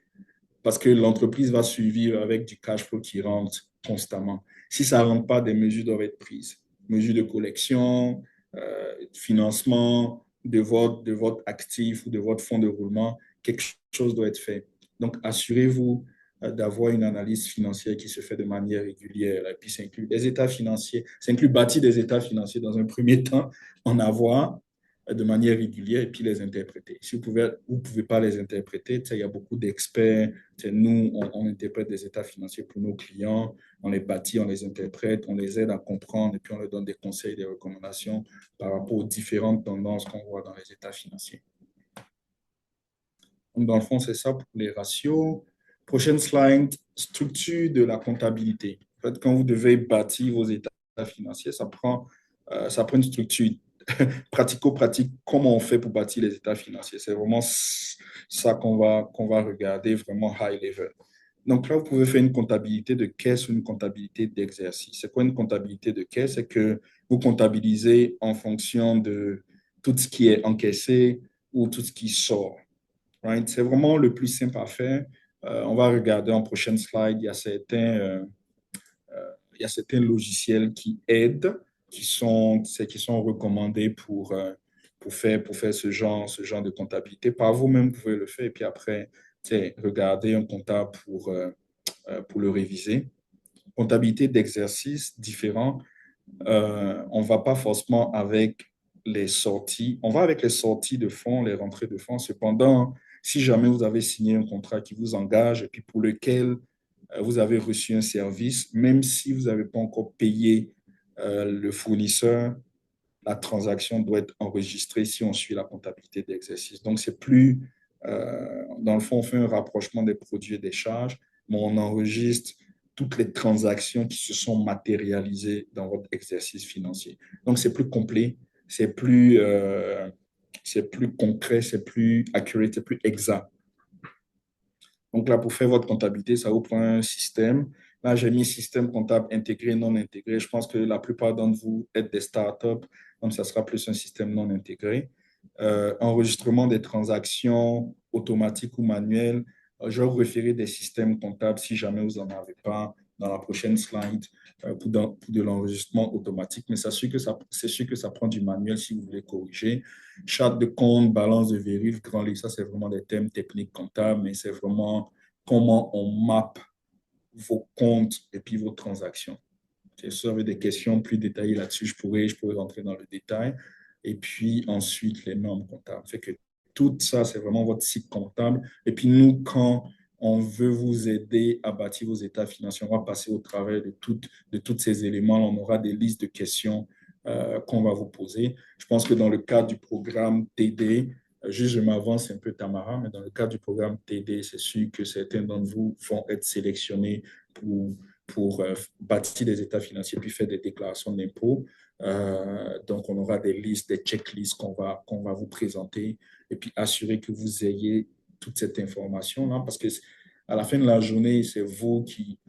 Parce que l'entreprise va suivre avec du cash flow qui rentre constamment. Si ça ne rentre pas, des mesures doivent être prises. Mesures de collection, financement de votre actif ou de votre fonds de roulement quelque chose doit être fait. Donc, assurez-vous d'avoir une analyse financière qui se fait de manière régulière. Et puis, ça inclut les états financiers, ça inclut bâtir des états financiers dans un premier temps, en avoir de manière régulière et puis les interpréter. Si vous ne pouvez pas les interpréter, il y a beaucoup d'experts. Nous, on interprète des états financiers pour nos clients, on les bâtit, on les interprète, on les aide à comprendre et puis on leur donne des conseils, des recommandations par rapport aux différentes tendances qu'on voit dans les états financiers. Donc, dans le fond, c'est ça pour les ratios. Prochaine slide, structure de la comptabilité. En fait, quand vous devez bâtir vos états financiers, ça prend une structure pratico-pratique. Comment on fait pour bâtir les états financiers? C'est vraiment ça qu'on va regarder, vraiment high level. Donc là, vous pouvez faire une comptabilité de caisse ou une comptabilité d'exercice. C'est quoi une comptabilité de caisse? C'est que vous comptabilisez en fonction de tout ce qui est encaissé ou tout ce qui sort. Right? C'est vraiment le plus simple à faire. On va regarder en prochaine slide. Il y a certains logiciels qui aident, qui sont recommandés pour faire ce genre de comptabilité. Par vous-même, vous pouvez le faire. Et puis après, regardez un comptable pour le réviser. Comptabilité d'exercice différent. On ne va pas forcément avec les sorties. On va avec les sorties de fonds, les rentrées de fonds. Cependant, si jamais vous avez signé un contrat qui vous engage et puis pour lequel vous avez reçu un service, même si vous n'avez pas encore payé le fournisseur, la transaction doit être enregistrée si on suit la comptabilité d'exercice. Donc, c'est plus, dans le fond, on fait un rapprochement des produits et des charges, mais on enregistre toutes les transactions qui se sont matérialisées dans votre exercice financier. Donc, c'est plus complet, c'est plus concret, c'est plus accurate, c'est plus exact. Donc là, pour faire votre comptabilité, ça vous prend un système. Là, j'ai mis système comptable intégré, non intégré. Je pense que la plupart d'entre vous êtes des startups, donc ça sera plus un système non intégré. Enregistrement des transactions automatiques ou manuelles. Je vais vous référer des systèmes comptables si jamais vous n'en avez pas dans la prochaine slide pour de l'enregistrement automatique. Mais c'est sûr que ça prend du manuel si vous voulez corriger. Charte de compte, balance de vérif, grand livre, ça c'est vraiment des thèmes techniques comptables, mais c'est vraiment comment on mappe vos comptes et puis vos transactions. Si vous avez des questions plus détaillées là-dessus, je pourrais rentrer dans le détail. Et puis ensuite, les normes comptables. Fait que tout ça, c'est vraiment votre site comptable. Et puis nous, quand on veut vous aider à bâtir vos états financiers, on va passer au travers de tous ces éléments. On aura des listes de questions qu'on va vous poser. Je pense que dans le cadre du programme TD, juste je m'avance un peu, Tamara, mais dans le cadre du programme TD, c'est sûr que certains d'entre vous vont être sélectionnés pour bâtir des états financiers puis faire des déclarations d'impôts. Donc, on aura des listes, des checklists qu'on va vous présenter et puis assurer que vous ayez toute cette information-là parce que à la fin de la journée, c'est vous qui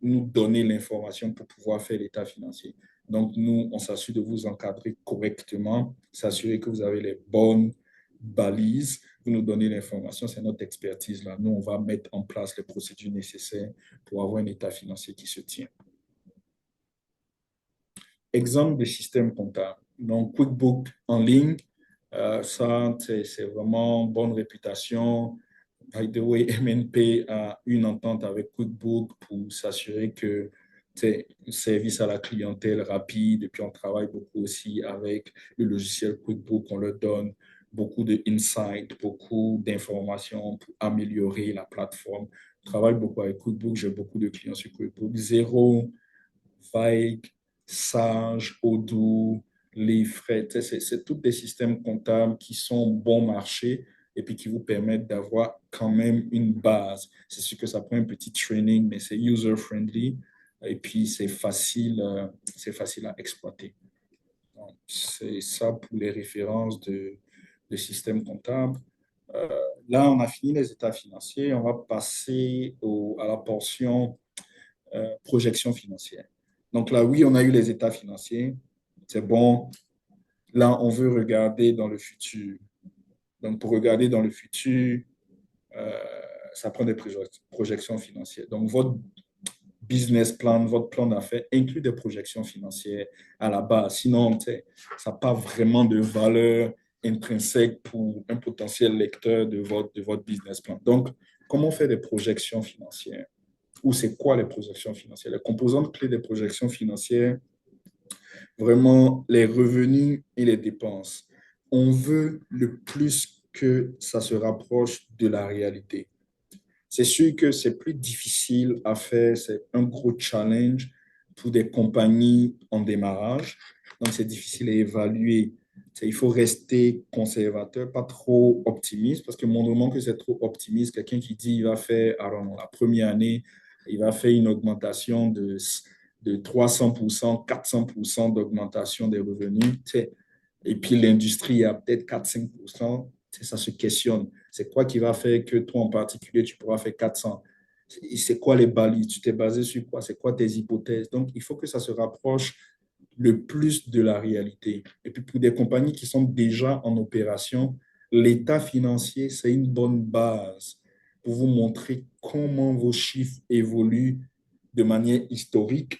nous donnez l'information pour pouvoir faire l'état financier. Donc, nous, on s'assure de vous encadrer correctement, s'assurer que vous avez les bonnes balises. Vous nous donnez l'information, c'est notre expertise là. Nous, on va mettre en place les procédures nécessaires pour avoir un état financier qui se tient. Exemple de système comptable. Donc, QuickBooks en ligne, ça, c'est vraiment bonne réputation. By the way, MNP a une entente avec QuickBooks pour s'assurer que c'est un service à la clientèle rapide. Et puis, on travaille beaucoup aussi avec le logiciel QuickBooks. On leur donne beaucoup d'insights, beaucoup d'informations pour améliorer la plateforme. On travaille beaucoup avec QuickBooks. J'ai beaucoup de clients sur QuickBooks. Xero, Vague, Sage, Odoo, les frais. C'est tous des systèmes comptables qui sont bon marché et puis qui vous permettent d'avoir quand même une base. C'est sûr que ça prend un petit training, mais c'est user-friendly et puis c'est facile à exploiter. C'est ça pour les références de systèmes comptables. Là, on a fini les états financiers. On va passer à la portion projection financière. Donc là, oui, on a eu les états financiers. C'est bon. Là, on veut regarder dans le futur. Donc, pour regarder dans le futur, ça prend des projections financières. Donc, votre business plan, votre plan d'affaires inclut des projections financières à la base. Sinon, ça n'a pas vraiment de valeur intrinsèque pour un potentiel lecteur de votre business plan. Donc, comment on fait des projections financières? Ou c'est quoi les projections financières? Les composantes clés des projections financières, vraiment les revenus et les dépenses. On veut le plus que ça se rapproche de la réalité. C'est sûr que c'est plus difficile à faire, c'est un gros challenge pour des compagnies en démarrage. Donc, c'est difficile à évaluer. Il faut rester conservateur, pas trop optimiste, parce que moindrement que c'est trop optimiste, quelqu'un qui dit il va faire, alors, la première année, il va faire une augmentation de 300%, 400% d'augmentation des revenus. Et puis l'industrie a peut-être 4-5%, ça se questionne. C'est quoi qui va faire que toi en particulier, tu pourras faire 400? C'est quoi les balises? Tu t'es basé sur quoi? C'est quoi tes hypothèses? Donc, il faut que ça se rapproche le plus de la réalité. Et puis, pour des compagnies qui sont déjà en opération, l'état financier, c'est une bonne base pour vous montrer comment vos chiffres évoluent de manière historique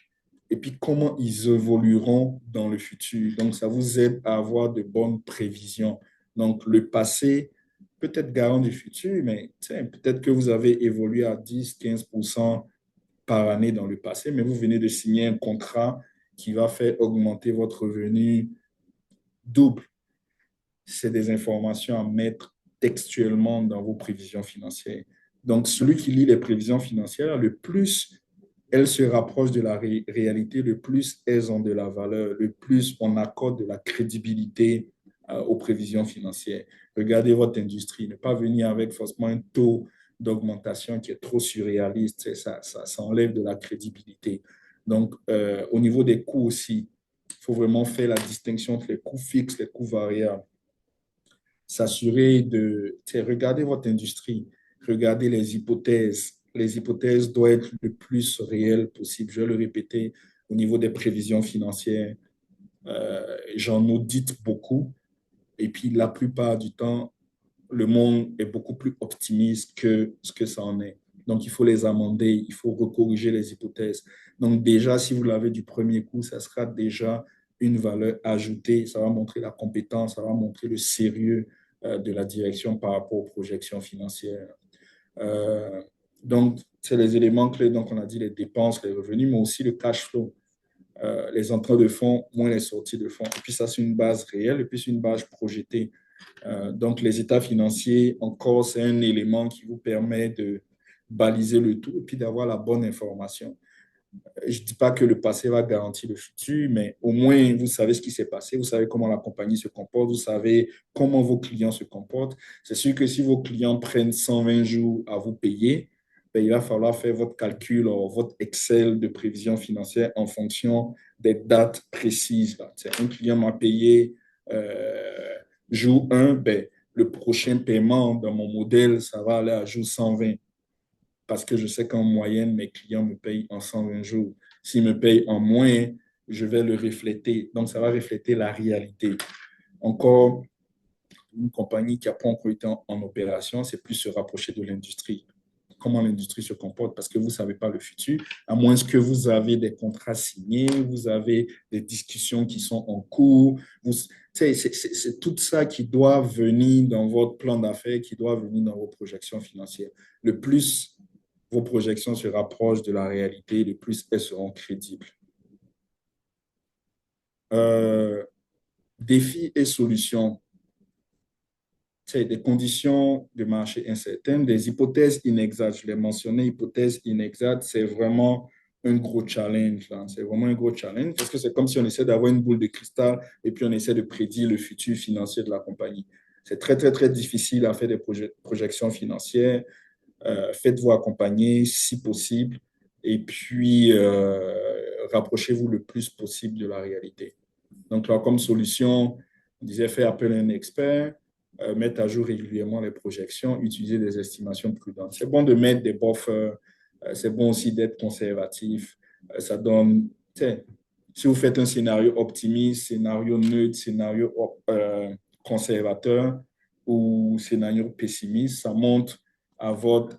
et puis comment ils évolueront dans le futur. Donc, ça vous aide à avoir de bonnes prévisions. Donc, le passé peut être garant du futur, mais peut-être que vous avez évolué à 10-15% par année dans le passé, mais vous venez de signer un contrat qui va faire augmenter votre revenu double. C'est des informations à mettre textuellement dans vos prévisions financières. Donc, celui qui lit les prévisions financières, le plus elles se rapprochent de la réalité, le plus elles ont de la valeur, le plus on accorde de la crédibilité aux prévisions financières. Regardez votre industrie, ne pas venir avec forcément un taux d'augmentation qui est trop surréaliste, ça enlève de la crédibilité. Donc, au niveau des coûts aussi, il faut vraiment faire la distinction entre les coûts fixes et les coûts variables. S'assurer de regarder votre industrie, regarder les hypothèses. Les hypothèses doivent être le plus réelles possible. Je vais le répéter, au niveau des prévisions financières, j'en audite beaucoup. Et puis, la plupart du temps, le monde est beaucoup plus optimiste que ce que ça en est. Donc, il faut les amender, il faut recorriger les hypothèses. Donc, déjà, si vous l'avez du premier coup, ça sera déjà une valeur ajoutée. Ça va montrer la compétence, ça va montrer le sérieux de la direction par rapport aux projections financières. Donc, c'est les éléments clés. Donc, on a dit les dépenses, les revenus, mais aussi le cash flow. Les entrées de fonds, moins les sorties de fonds. Et puis, ça, c'est une base réelle et puis c'est une base projetée. Donc, les états financiers, encore, c'est un élément qui vous permet de baliser le tout et puis d'avoir la bonne information. Je ne dis pas que le passé va garantir le futur, mais au moins, vous savez ce qui s'est passé, vous savez comment la compagnie se comporte, vous savez comment vos clients se comportent. C'est sûr que si vos clients prennent 120 jours à vous payer, ben, il va falloir faire votre calcul, votre Excel de prévision financière en fonction des dates précises. Un client m'a payé jour 1, ben, le prochain paiement dans mon modèle, ça va aller à jour 120 parce que je sais qu'en moyenne, mes clients me payent en 120 jours. S'ils me payent en moins, je vais le refléter. Donc, ça va refléter la réalité. Encore, une compagnie qui n'a pas encore été en opération, c'est plus se rapprocher de l'industrie. Comment l'industrie se comporte, parce que vous ne savez pas le futur, à moins que vous avez des contrats signés, vous avez des discussions qui sont en cours. C'est tout ça qui doit venir dans votre plan d'affaires, qui doit venir dans vos projections financières. Le plus vos projections se rapprochent de la réalité, le plus elles seront crédibles. Défis et solutions. C'est des conditions de marché incertaines, des hypothèses inexactes. Je l'ai mentionné, hypothèses inexactes, c'est vraiment un gros challenge. C'est vraiment un gros challenge parce que c'est comme si on essaie d'avoir une boule de cristal et puis on essaie de prédire le futur financier de la compagnie. C'est très, très, très difficile à faire des projections financières. Faites-vous accompagner si possible et puis rapprochez-vous le plus possible de la réalité. Donc là, comme solution, on disait faire appel à un expert, mettre à jour régulièrement les projections, utiliser des estimations prudentes. C'est bon de mettre des buffers, c'est bon aussi d'être conservatif. Ça donne, si vous faites un scénario optimiste, scénario neutre, scénario conservateur ou scénario pessimiste, ça montre à votre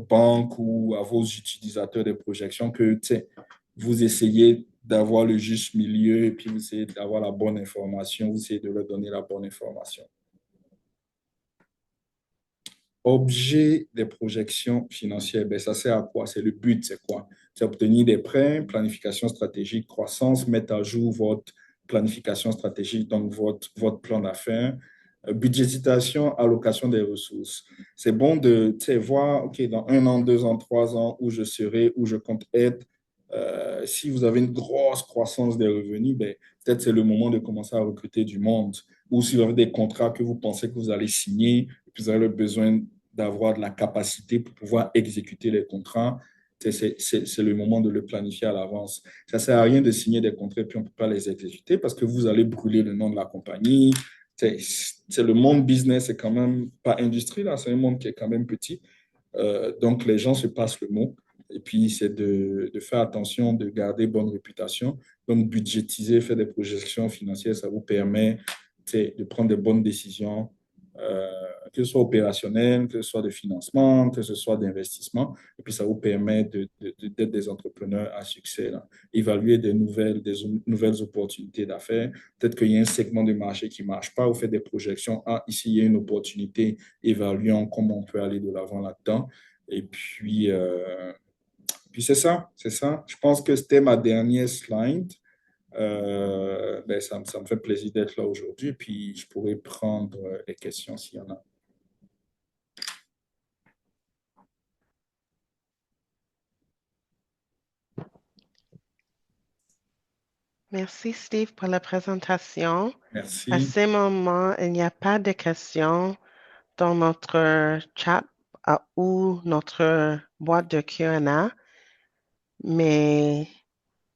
banque ou à vos utilisateurs des projections que vous essayez d'avoir le juste milieu et puis vous essayez d'avoir la bonne information, vous essayez de leur donner la bonne information. Objet des projections financières, ben, ça sert à quoi? C'est le but, c'est quoi? C'est obtenir des prêts, planification stratégique, croissance, mettre à jour votre planification stratégique, donc votre plan d'affaires, budgétisation, allocation des ressources. C'est bon de voir, OK, dans 1 an, 2 ans, 3 ans, où je serai, où je compte être. Si vous avez une grosse croissance des revenus, ben, peut-être c'est le moment de commencer à recruter du monde. Ou si vous avez des contrats que vous pensez que vous allez signer, vous avez besoin d'avoir de la capacité pour pouvoir exécuter les contrats, c'est le moment de le planifier à l'avance. Ça ne sert à rien de signer des contrats et puis on ne peut pas les exécuter parce que vous allez brûler le nom de la compagnie. C'est le monde business, c'est quand même pas industrie, là, c'est un monde qui est quand même petit. Donc, les gens se passent le mot. Et puis, c'est de faire attention, de garder bonne réputation. Donc, budgétiser, faire des projections financières, ça vous permet de prendre des bonnes décisions, que ce soit opérationnelles, que ce soit de financement, que ce soit d'investissement. Et puis, ça vous permet d'être des entrepreneurs à succès, là. Évaluer des nouvelles opportunités d'affaires. Peut-être qu'il y a un segment de marché qui ne marche pas. Vous faites des projections. Ah, ici, il y a une opportunité. Évaluons comment on peut aller de l'avant là-dedans. Et puis c'est ça, c'est ça. Je pense que c'était ma dernière slide. Ben, ça me fait plaisir d'être là aujourd'hui. Puis je pourrais prendre les questions s'il y en a. Merci, Steve, pour la présentation. À Merci. ce moment, il n'y a pas de questions dans notre chat ou notre boîte de Q&A, mais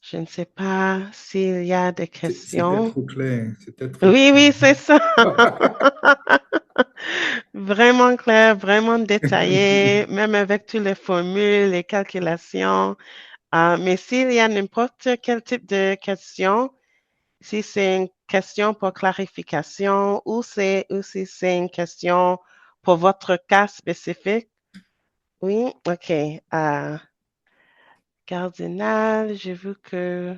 je ne sais pas s'il y a des C'était questions. trop clair. C'était trop Oui, oui, c'est ça. clair. Vraiment clair, vraiment détaillé, même avec toutes les formules, les calculations. Mais s'il y a n'importe quel type de question, si c'est une question pour clarification ou si c'est une question pour votre cas spécifique. Oui, OK. Cardinal, j'ai vu que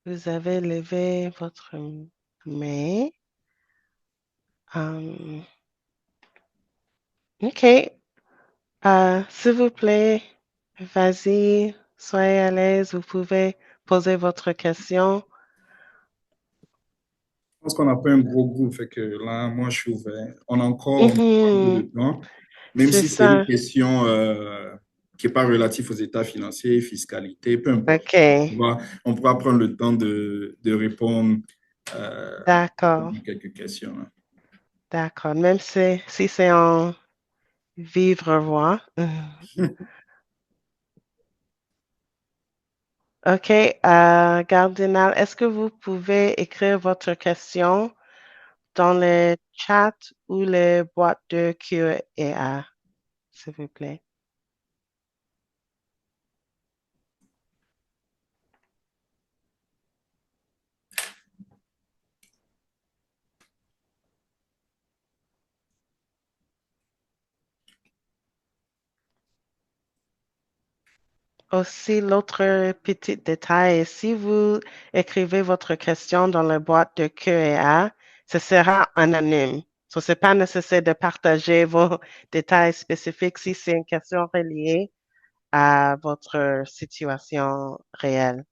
vous avez levé votre main. OK. S'il vous plaît, vas-y, soyez à l'aise, vous pouvez poser votre question. Je pense qu'on n'a pas un gros groupe, fait que là, moi, je suis ouvert. On a encore un peu de Mhm, temps, même c'est si c'est une ça. question qui n'est pas relative aux états financiers, fiscalité, peu importe. OK, On pourra prendre le temps de répondre d'accord, à quelques questions, hein. d'accord. Même si c'est en vivre voix. OK, Cardinal, est-ce que vous pouvez écrire votre question dans le chat ou les boîtes de Q&A, s'il vous plaît? Aussi, l'autre petit détail, si vous écrivez votre question dans la boîte de Q&A, ce sera anonyme. Ce n'est pas nécessaire de partager vos détails spécifiques si c'est une question reliée à votre situation réelle.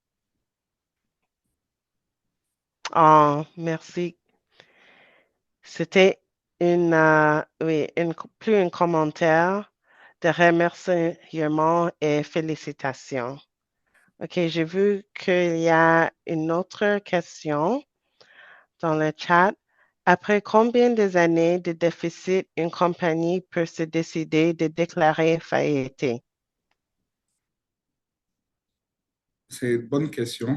Oh, merci. C'était plus un commentaire de remerciement et félicitations. OK, j'ai vu qu'il y a une autre question dans le chat. Après combien d'années de déficit une compagnie peut se décider de déclarer faillite? C'est une bonne question.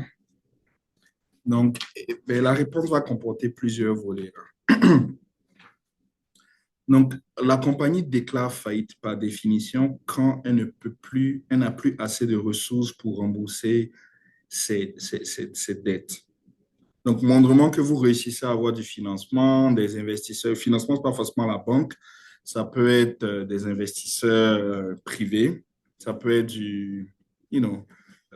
Donc, ben, la réponse va comporter plusieurs volets, hein. Donc, la compagnie déclare faillite par définition quand elle ne peut plus, elle n'a plus assez de ressources pour rembourser ses dettes. Donc, moindrement que vous réussissez à avoir du financement, des investisseurs, le financement, ce n'est pas forcément la banque, ça peut être des investisseurs privés, ça peut être du, you know,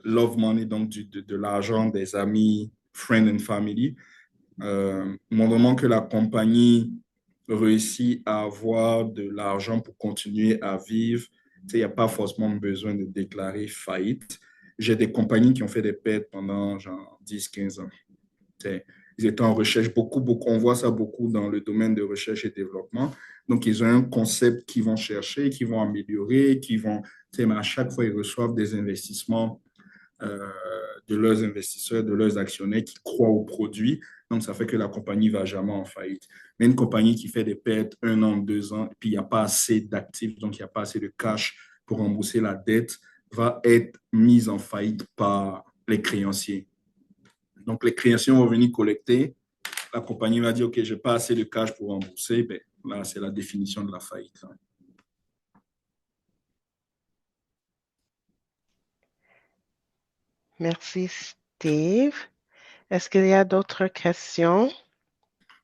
love money, donc de l'argent des amis, friends and family. Au moment que la compagnie réussit à avoir de l'argent pour continuer à vivre, il n'y a pas forcément besoin de déclarer faillite. J'ai des compagnies qui ont fait des pertes pendant genre 10-15 ans. Ils étaient en recherche, beaucoup, on voit ça beaucoup dans le domaine de recherche et développement. Donc, ils ont un concept qu'ils vont chercher, qu'ils vont améliorer, mais à chaque fois, ils reçoivent des investissements euh, de leurs investisseurs, de leurs actionnaires qui croient au produit. Donc, ça fait que la compagnie ne va jamais en faillite. Mais une compagnie qui fait des pertes 1 an, 2 ans, et puis il n'y a pas assez d'actifs, donc il n'y a pas assez de cash pour rembourser la dette, va être mise en faillite par les créanciers. Donc, les créanciers vont venir collecter. La compagnie va dire, OK, je n'ai pas assez de cash pour rembourser. Ben, là, c'est la définition de la faillite. Merci, Steve. Est-ce qu'il y a d'autres questions?